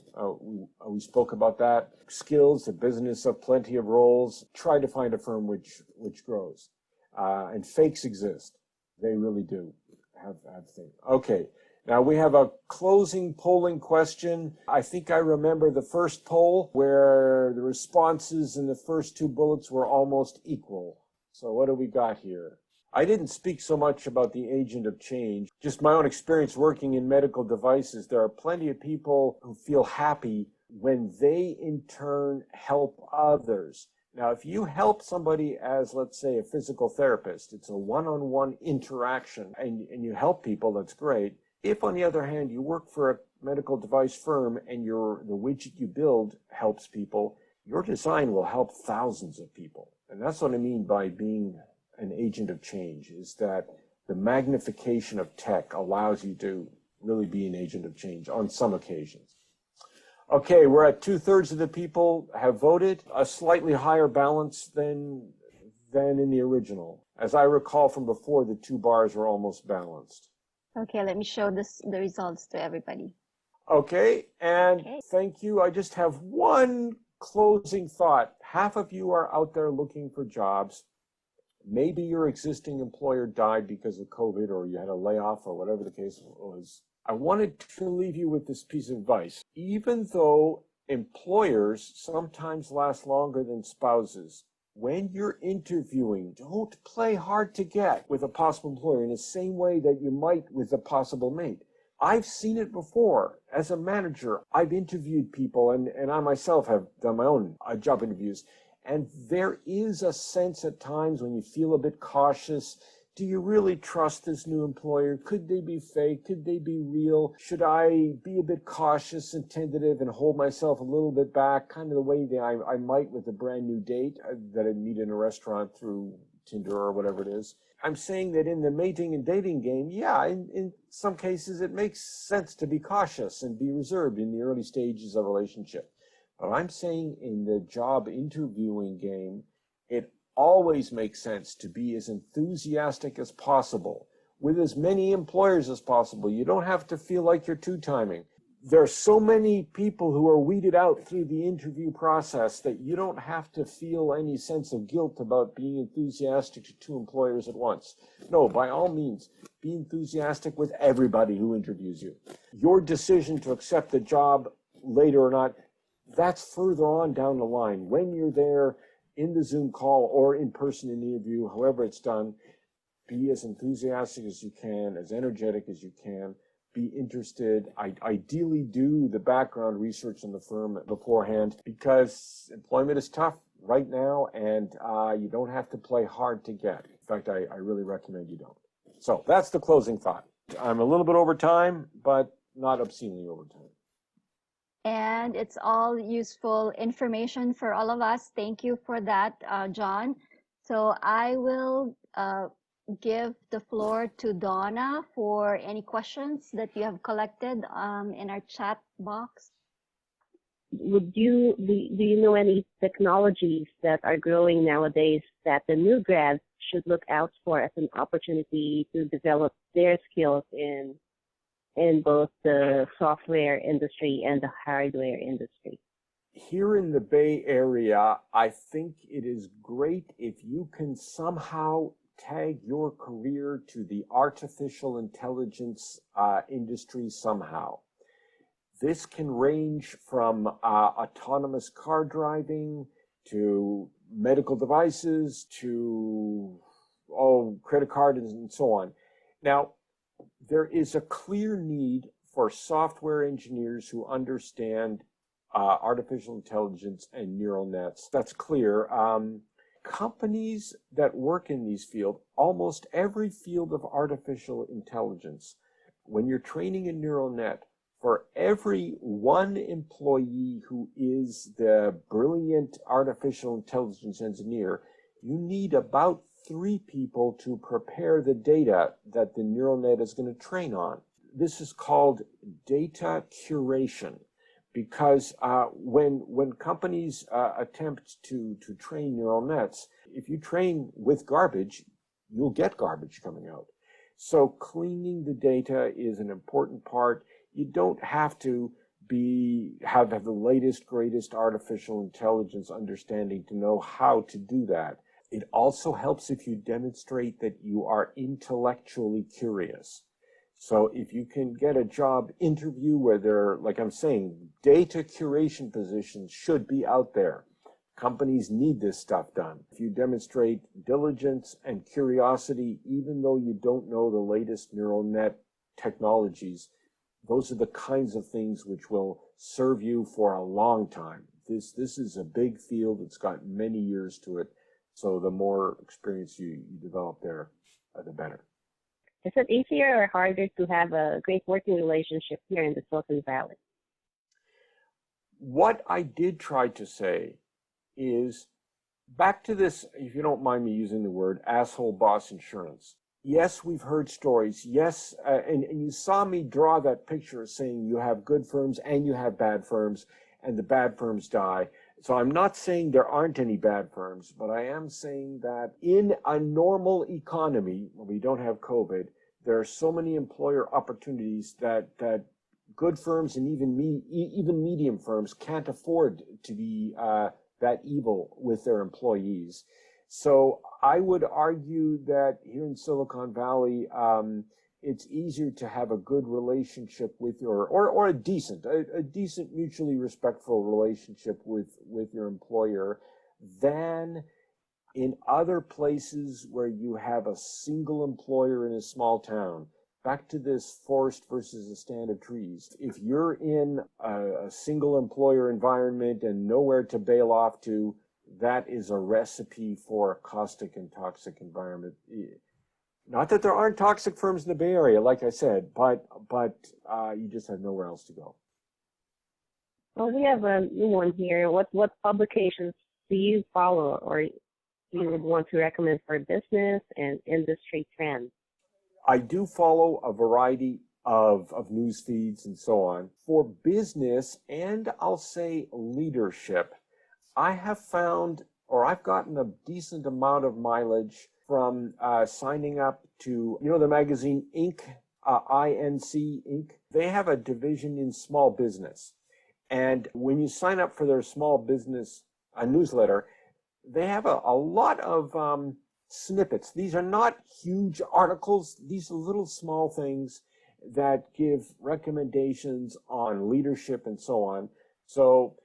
we spoke about that. Skills, the business of plenty of roles. Try to find a firm which grows. And fakes exist. They really do have things. Okay, now we have a closing polling question. I think I remember the first poll where the responses in the first 2 bullets were almost equal. So what do we got here? I didn't speak so much about the agent of change. Just my own experience working in medical devices. There are plenty of people who feel happy when they in turn help others. Now, if you help somebody as, let's say, a physical therapist, it's a one-on-one interaction, and you help people, that's great. If, on the other hand, you work for a medical device firm and the widget you build helps people, your design will help thousands of people. And that's what I mean by being an agent of change, is that the magnification of tech allows you to really be an agent of change on some occasions. Okay, we're at 2/3 of the people have voted, a slightly higher balance than in the original. As I recall from before, the 2 bars were almost balanced. Okay, let me show the results to everybody. Okay, and thank you. I just have one closing thought. Half of you are out there looking for jobs. Maybe your existing employer died because of COVID, or you had a layoff, or whatever the case was. I wanted to leave you with this piece of advice. Even though employers sometimes last longer than spouses, when you're interviewing, don't play hard to get with a possible employer in the same way that you might with a possible mate. I've seen it before. As a manager, I've interviewed people, and I myself have done my own job interviews. And there is a sense at times when you feel a bit cautious. Do you really trust this new employer? Could they be fake? Could they be real? Should I be a bit cautious and tentative and hold myself a little bit back, kind of the way that I might with a brand new date that I meet in a restaurant through Tinder or whatever it is? I'm saying that in the mating and dating game, yeah, in some cases it makes sense to be cautious and be reserved in the early stages of a relationship. But I'm saying in the job interviewing game, it always makes sense to be as enthusiastic as possible with as many employers as possible. You don't have to feel like you're two-timing. There are so many people who are weeded out through the interview process that you don't have to feel any sense of guilt about being enthusiastic to 2 employers at once. No, by all means, be enthusiastic with everybody who interviews you. Your decision to accept the job later or not, that's further on down the line. When you're there in the Zoom call or in person in the interview, however it's done, be as enthusiastic as you can, as energetic as you can, be interested. Ideally do the background research on the firm beforehand, because employment is tough right now, and you don't have to play hard to get. In fact, I really recommend you don't. So that's the closing thought. I'm a little bit over time, but not obscenely over time. and it's all useful information for all of us. Thank you for that, John. So I will give the floor to Donna for any questions that you have collected in our chat box. Do you know any technologies that are growing nowadays that the new grads should look out for as an opportunity to develop their skills in both the software industry and the hardware industry? Here in the Bay Area, I think it is great if you can somehow tag your career to the artificial intelligence industry somehow. This can range from autonomous car driving to medical devices to credit cards and so on. Now, there is a clear need for software engineers who understand artificial intelligence and neural nets. That's clear. Companies that work in these fields, almost every field of artificial intelligence, when you're training a neural net, for every one employee who is the brilliant artificial intelligence engineer, you need about 3 people to prepare the data that the neural net is going to train on. This is called data curation, because when companies attempt to train neural nets, if you train with garbage, you'll get garbage coming out. So cleaning the data is an important part. You don't have to have the latest, greatest artificial intelligence understanding to know how to do that. It also helps if you demonstrate that you are intellectually curious. So if you can get a job interview where there, like I'm saying, data curation positions should be out there. Companies need this stuff done. If you demonstrate diligence and curiosity, even though you don't know the latest neural net technologies, those are the kinds of things which will serve you for a long time. This is a big field. It's got many years to it. So the more experience you develop there, the better. Is it easier or harder to have a great working relationship here in the Silicon Valley? What I did try to say is, back to this, if you don't mind me using the word, asshole boss insurance. Yes, we've heard stories. Yes, and you saw me draw that picture saying you have good firms and you have bad firms, and the bad firms die. So I'm not saying there aren't any bad firms, but I am saying that in a normal economy, when we don't have COVID, there are so many employer opportunities that good firms and even medium firms can't afford to be that evil with their employees. So I would argue that here in Silicon Valley, it's easier to have a good relationship with or a decent mutually respectful relationship with your employer than in other places where you have a single employer in a small town. Back to this forest versus a stand of trees. If you're in a single employer environment and nowhere to bail off to, that is a recipe for a caustic and toxic environment. Not that there aren't toxic firms in the Bay Area, like I said, but you just have nowhere else to go. Well, we have a new one here. What publications do you follow or you would want to recommend for business and industry trends? I do follow a variety of news feeds and so on. For business and I'll say leadership, I have found, or I've gotten a decent amount of mileage from signing up to, the magazine Inc., INC Inc. They have a division in small business. And when you sign up for their small business newsletter, they have a lot of snippets. These are not huge articles. These are little small things that give recommendations on leadership and so on. So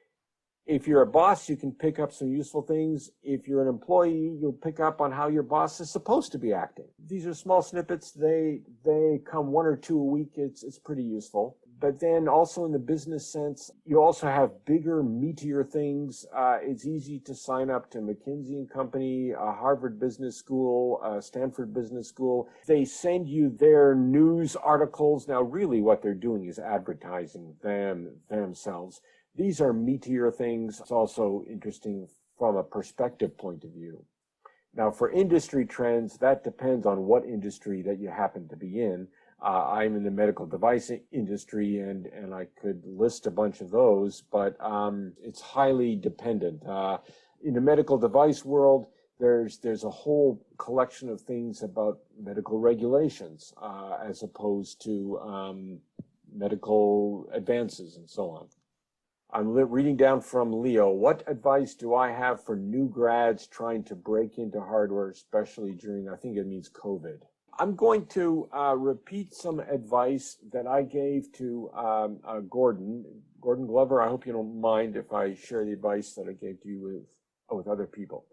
if you're a boss, you can pick up some useful things. If you're an employee, you'll pick up on how your boss is supposed to be acting. These are small snippets. They come 1 or 2 a week. It's pretty useful. But then also in the business sense, you also have bigger, meatier things. It's easy to sign up to McKinsey & Company, Harvard Business School, Stanford Business School. They send you their news articles. Now, really what they're doing is advertising themselves. These are meatier things. It's also interesting from a perspective point of view. Now, for industry trends, that depends on what industry that you happen to be in. I'm in the medical device industry, and I could list a bunch of those, but it's highly dependent. In the medical device world, there's a whole collection of things about medical regulations as opposed to medical advances and so on. I'm reading down from Leo. What advice do I have for new grads trying to break into hardware, especially during, I think it means COVID? I'm going to repeat some advice that I gave to Gordon Glover. I hope you don't mind if I share the advice that I gave to you with other people.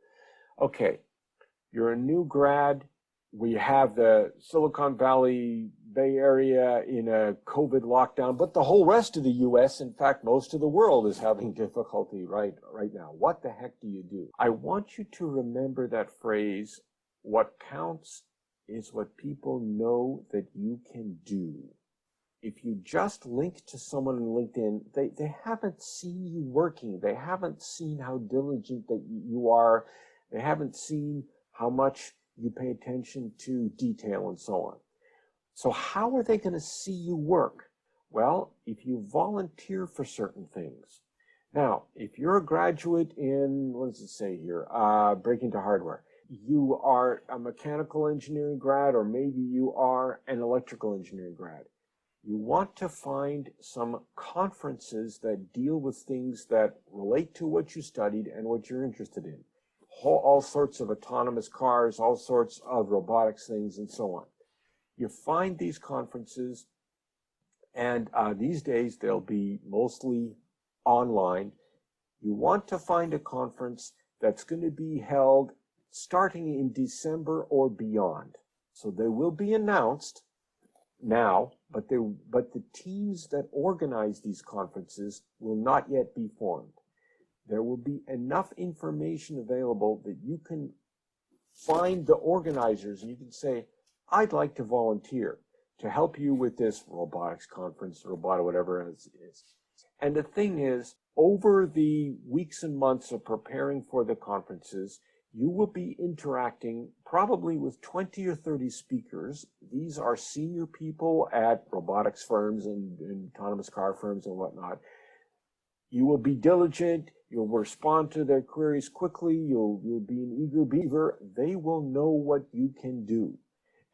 Okay, you're a new grad. We have the Silicon Valley Bay Area in a COVID lockdown, but the whole rest of the U.S., in fact, most of the world is having difficulty right now. What the heck do you do? I want you to remember that phrase, what counts is what people know that you can do. If you just link to someone on LinkedIn, they haven't seen you working. They haven't seen how diligent that you are. They haven't seen how much you pay attention to detail and so on. So how are they going to see you work? Well, if you volunteer for certain things. Now, if you're a graduate in, what does it say here? Break into hardware. You are a mechanical engineering grad, or maybe you are an electrical engineering grad. You want to find some conferences that deal with things that relate to what you studied and what you're interested in. All sorts of autonomous cars, all sorts of robotics things, and so on. You find these conferences, and these days they'll be mostly online. You want to find a conference that's going to be held starting in December or beyond. So they will be announced now, but the teams that organize these conferences will not yet be formed. There will be enough information available that you can find the organizers and you can say, I'd like to volunteer to help you with this robotics conference, robot, whatever it is. And the thing is, over the weeks and months of preparing for the conferences, you will be interacting probably with 20 or 30 speakers. These are senior people at robotics firms and autonomous car firms and whatnot. You will be diligent. You'll respond to their queries quickly. You'll be an eager beaver. They will know what you can do.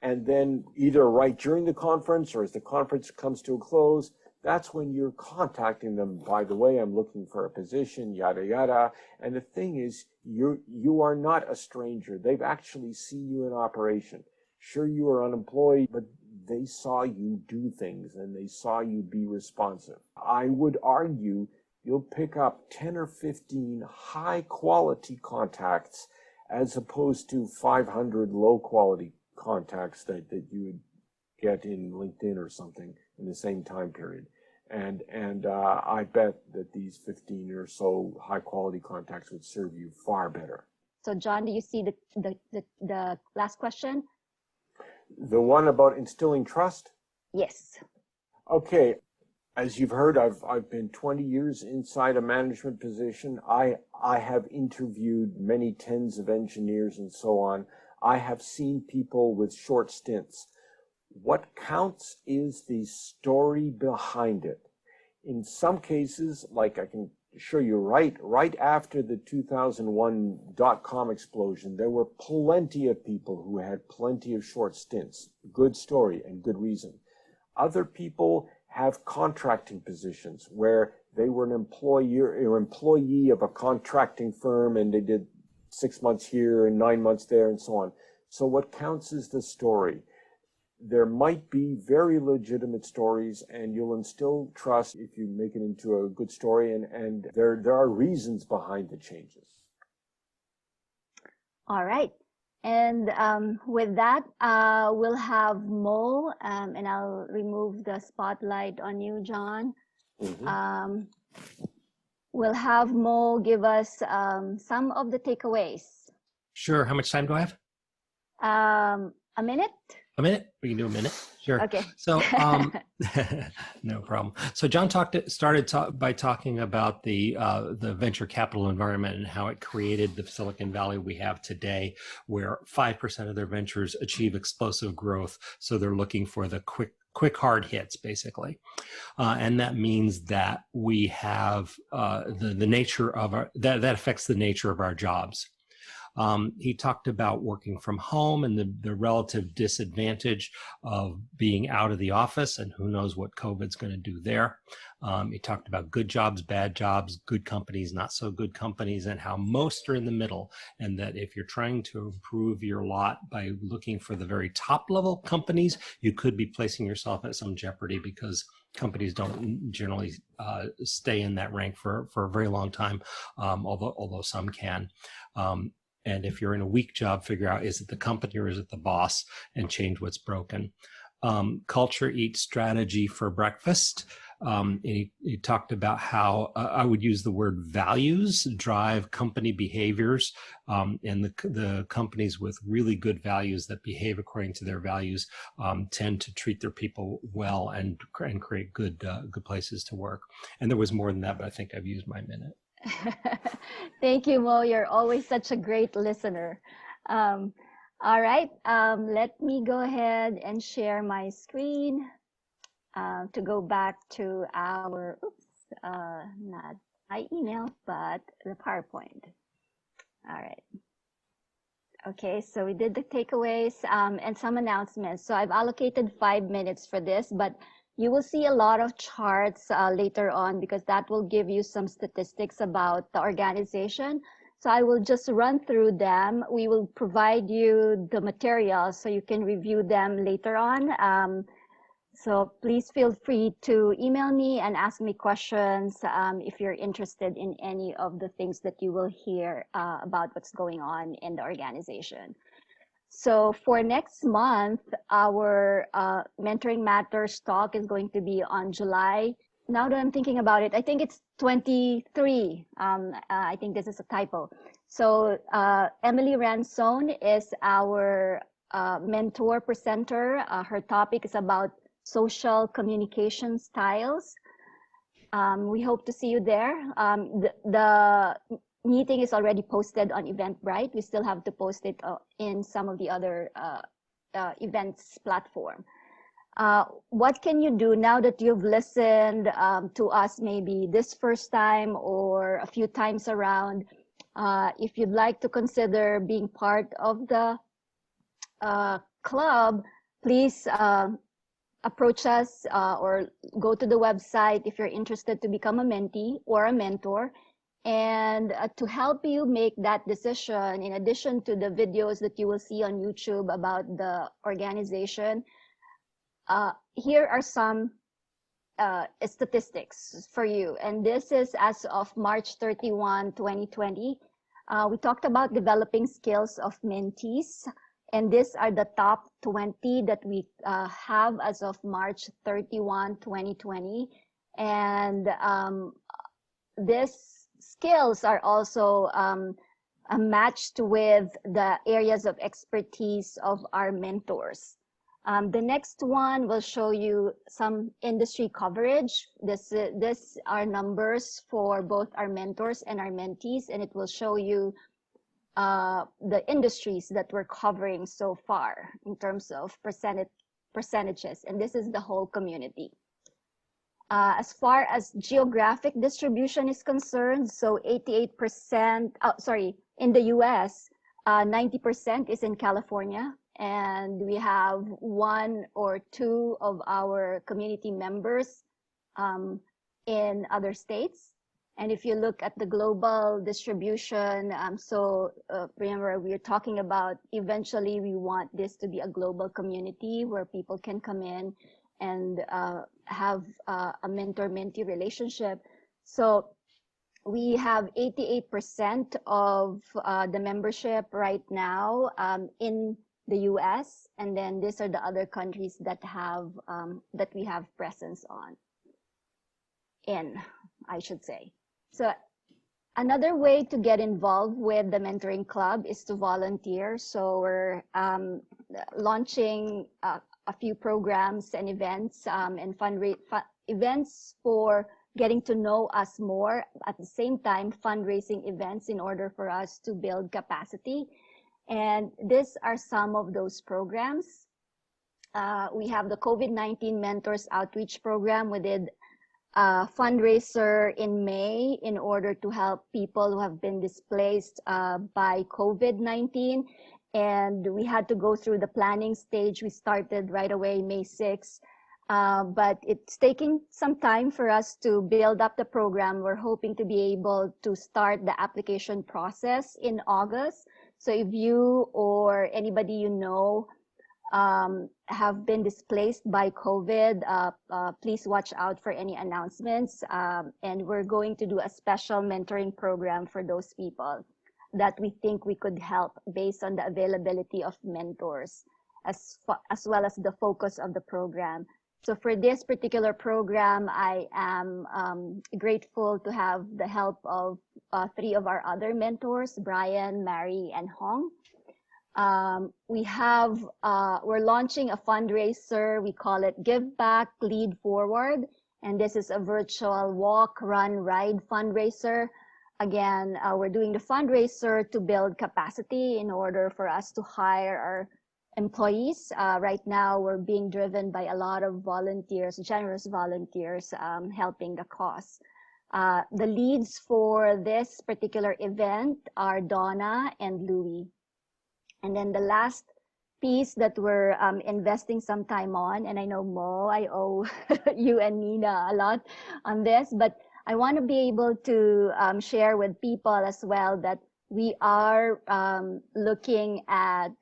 And then either right during the conference or as the conference comes to a close, that's when you're contacting them. By the way, I'm looking for a position, yada, yada. And the thing is, you are not a stranger. They've actually seen you in operation. Sure, you are unemployed, but they saw you do things and they saw you be responsive. I would argue you'll pick up 10 or 15 high quality contacts as opposed to 500 low quality contacts that you would get in LinkedIn or something in the same time period. And I bet that these 15 or so high quality contacts would serve you far better. So John, do you see the last question? The one about instilling trust? Yes. Okay. As you've heard, I've been 20 years inside a management position. I have interviewed many tens of engineers and so on. I have seen people with short stints. What counts is the story behind it. In some cases, like I can show you right after the 2001 dot-com explosion, there were plenty of people who had plenty of short stints. Good story and good reason. Other people have contracting positions where they were an employee of a contracting firm and they did 6 months here and 9 months there and so on. So what counts is the story. There might be very legitimate stories and you'll instill trust if you make it into a good story, and there are reasons behind the changes. All right. And with that, we'll have Mo, and I'll remove the spotlight on you, John. We'll have Mo give us some of the takeaways. Sure. How much time do I have? A minute? A minute? We can do a minute. Sure. Okay. So, no problem. So John started by talking about the venture capital environment and how it created the Silicon Valley we have today, where 5% of their ventures achieve explosive growth. So they're looking for the quick hard hits, basically. And that means that we have the nature of that affects the nature of our jobs. He talked about working from home and the relative disadvantage of being out of the office, and who knows what COVID's going to do there. He talked about good jobs, bad jobs, good companies, not so good companies, and how most are in the middle, and that if you're trying to improve your lot by looking for the very top level companies, you could be placing yourself at some jeopardy, because companies don't generally stay in that rank for a very long time, although some can. And if you're in a weak job, figure out, is it the company or is it the boss, and change what's broken. Culture eats strategy for breakfast. He talked about how I would use the word values drive company behaviors, and the companies with really good values that behave according to their values tend to treat their people well and create good places to work. And there was more than that, but I think I've used my minute. Thank you, Mo. You're always such a great listener. All right, let me go ahead and share my screen to go back to our, not my email, but the PowerPoint. All right. Okay, so we did the takeaways and some announcements. So I've allocated 5 minutes for this, but you will see a lot of charts later on, because that will give you some statistics about the organization. So I will just run through them. We will provide you the materials so you can review them later on. So please feel free to email me and ask me questions if you're interested in any of the things that you will hear about what's going on in the organization. So for next month, our Mentoring Matters talk is going to be on July. Now that I'm thinking about it, I think it's 23. I think this is a typo. So Emily Ransone is our mentor presenter. Her topic is about social communication styles. We hope to see you there. The meeting is already posted on Eventbrite. We still have to post it in some of the other events platform. What can you do now that you've listened to us maybe this first time or a few times around? If you'd like to consider being part of the club, please approach us or go to the website if you're interested to become a mentee or a mentor. And to help you make that decision, in addition to the videos that you will see on YouTube about the organization, here are some statistics for you. And this is as of March 31, 2020. We talked about developing skills of mentees, and these are the top 20 that we have as of March 31, 2020. And this skills are also matched with the areas of expertise of our mentors. The next one will show you some industry coverage. This are numbers for both our mentors and our mentees, and it will show you the industries that we're covering so far in terms of percentages, and this is the whole community. As far as geographic distribution is concerned, so 88%, in the US, 90% is in California, and we have 1 or 2 of our community members in other states. And if you look at the global distribution, remember we are talking about eventually we want this to be a global community where people can come in and have a mentor-mentee relationship. So we have 88% of the membership right now in the US, and then these are the other countries that have that we have presence I should say. So another way to get involved with the mentoring club is to volunteer. So we're launching a few programs and events and events for getting to know us more. At the same time, fundraising events in order for us to build capacity. And these are some of those programs. We have the COVID-19 Mentors Outreach Program. We did a fundraiser in May in order to help people who have been displaced by COVID-19. And we had to go through the planning stage. We started right away, May 6th. But it's taking some time for us to build up the program. We're hoping to be able to start the application process in August. So if you or anybody you know have been displaced by COVID, please watch out for any announcements. And we're going to do a special mentoring program for those people that we think we could help based on the availability of mentors, as well as the focus of the program. So for this particular program, I am grateful to have the help of 3 of our other mentors, Brian, Mary, and Hong. We're launching a fundraiser. We call it Give Back, Lead Forward. And this is a virtual walk, run, ride fundraiser. Again, we're doing the fundraiser to build capacity in order for us to hire our employees. Right now, we're being driven by a lot of volunteers, generous volunteers, helping the cause. The leads for this particular event are Donna and Louie. And then the last piece that we're investing some time on, and I know Mo, I owe you and Nina a lot on this, but I want to be able to share with people as well that we are looking at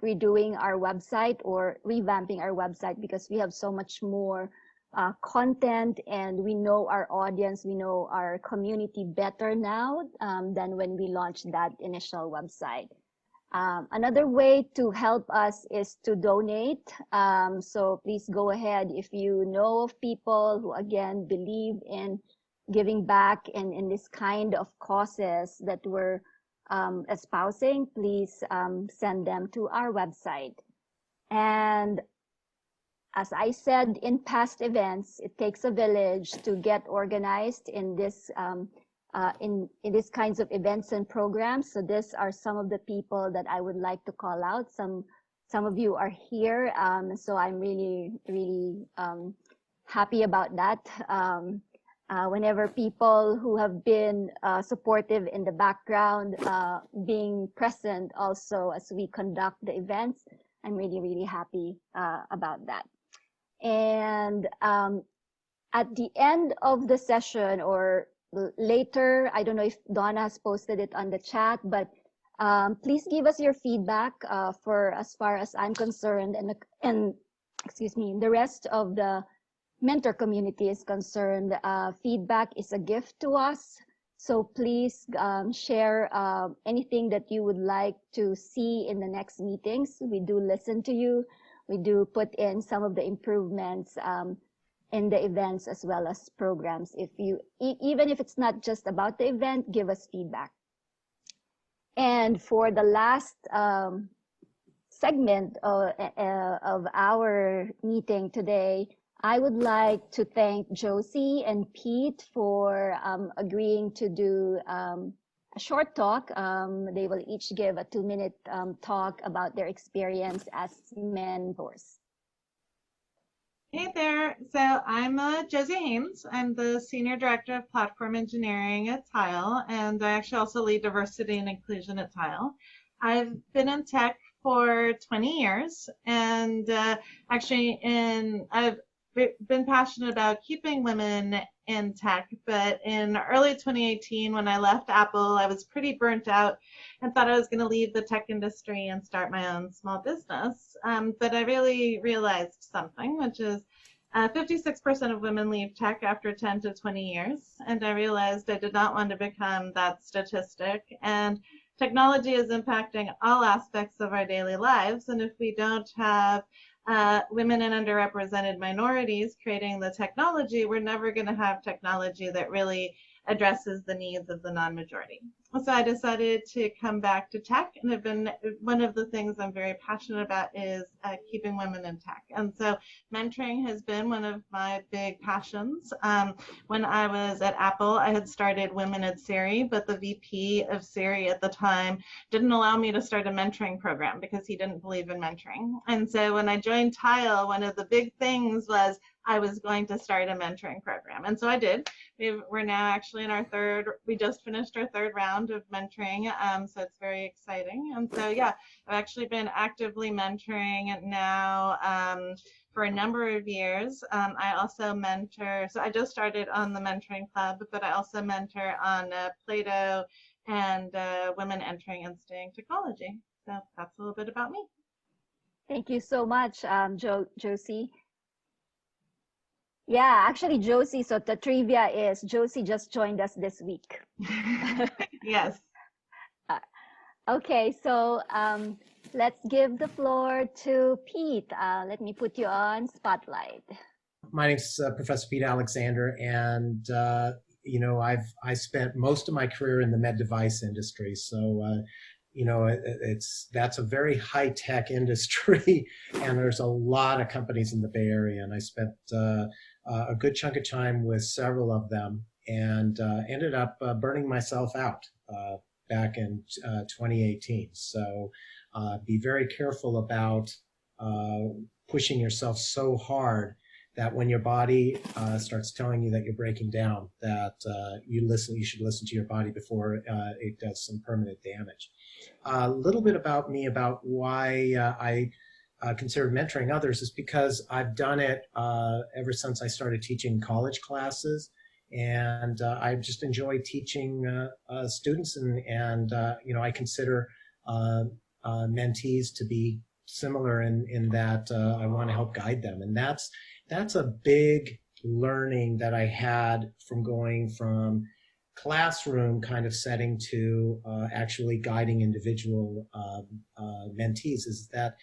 redoing our website or revamping our website because we have so much more content and we know our audience, we know our community better now than when we launched that initial website. Another way to help us is to donate. So please go ahead if you know of people who, again, believe in giving back and in this kind of causes that we're espousing, please send them to our website. And as I said in past events, it takes a village to get organized in this in these kinds of events and programs. So these are some of the people that I would like to call out. Some of you are here, so I'm really happy about that. Whenever people who have been supportive in the background being present also as we conduct the events, I'm really happy about that. And at the end of the session or later, I don't know if Donna has posted it on the chat, but please give us your feedback for as far as I'm concerned and excuse me, the rest of the mentor community is concerned. Feedback is a gift to us. So please share anything that you would like to see in the next meetings. We do listen to you. We do put in some of the improvements in the events as well as programs. If you, even if it's not just about the event, give us feedback. And for the last segment of our meeting today, I would like to thank Josie and Pete for agreeing to do a short talk. They will each give a 2-minute talk about their experience as mentors. Hey there. So I'm Josie Haines. I'm the Senior Director of Platform Engineering at Tile, and I actually also lead diversity and inclusion at Tile. I've been in tech for 20 years, and I've been passionate about keeping women in tech, but in early 2018, when I left Apple, I was pretty burnt out and thought I was going to leave the tech industry and start my own small business. But I really realized something, which is 56% of women leave tech after 10 to 20 years, and I realized I did not want to become that statistic. And technology is impacting all aspects of our daily lives, and if we don't have women and underrepresented minorities creating the technology, we're never going to have technology that really addresses the needs of the non-majority. So I decided to come back to tech, and have been one of the things I'm very passionate about is keeping women in tech. And so mentoring has been one of my big passions. When I was at Apple, I had started Women at Siri, but the VP of Siri at the time didn't allow me to start a mentoring program because he didn't believe in mentoring. And so when I joined Tile, one of the big things was I was going to start a mentoring program. And so I did. We're now actually in our we just finished our third round of mentoring. So it's very exciting. And so, yeah, I've actually been actively mentoring now for a number of years. I also mentor, so I just started on the Mentoring Club, but I also mentor on Plato and Women Entering and Staying Technology. So that's a little bit about me. Thank you so much, Josie. Yeah, actually, Josie, so the trivia is Josie just joined us this week. Yes. Okay, so let's give the floor to Pete. Let me put you on spotlight. My name's Professor Pete Alexander, and you know, I spent most of my career in the med device industry. So you know, that's a very high tech industry, and there's a lot of companies in the Bay Area, and I spent a good chunk of time with several of them, and ended up burning myself out back in 2018. So be very careful about pushing yourself so hard that when your body starts telling you that you're breaking down, that you should listen to your body before it does some permanent damage. A little bit about me, about why I consider mentoring others, is because I've done it ever since I started teaching college classes, and I just enjoy teaching students, and you know, I consider mentees to be similar in that I want to help guide them, and that's a big learning that I had from going from classroom kind of setting to actually guiding individual mentees, is that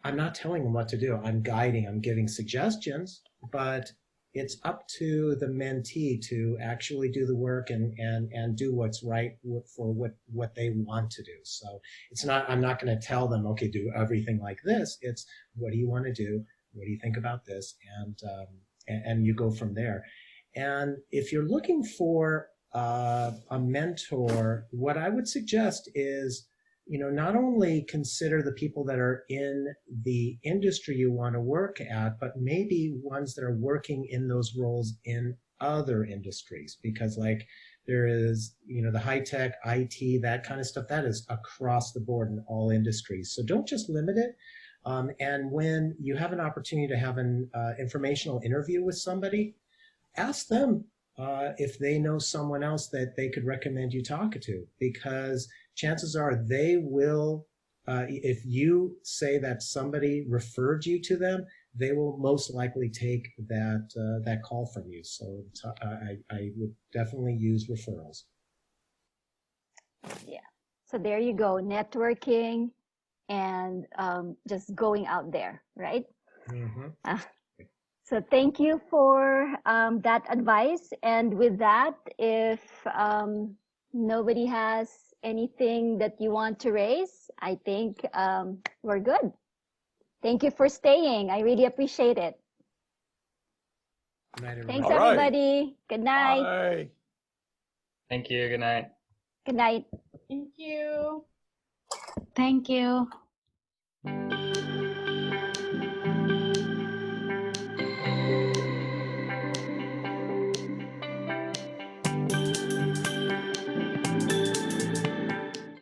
I'm not telling them what to do. I'm guiding, I'm giving suggestions, but it's up to the mentee to actually do the work and do what's right for what they want to do. So it's not, I'm not going to tell them, okay, do everything like this. It's, what do you want to do? What do you think about this? And you go from there. And if you're looking for a mentor, what I would suggest is, you know, not only consider the people that are in the industry you want to work at, but maybe ones that are working in those roles in other industries, because like there is, you know, the high tech, IT, that kind of stuff, that is across the board in all industries. So don't just limit it. And when you have an opportunity to have an informational interview with somebody, ask them if they know someone else that they could recommend you talk to, because chances are they will, if you say that somebody referred you to them, they will most likely take that call from you. So I would definitely use referrals. Yeah. So there you go, networking and just going out there, right? Mm-hmm. So thank you for that advice. And with that, if nobody has anything that you want to raise, I think we're good. Thank you for staying. I really appreciate it. Good night, everybody. Thanks, everybody. Good night. Bye. Thank you. Good night. Good night. Thank you. Thank you.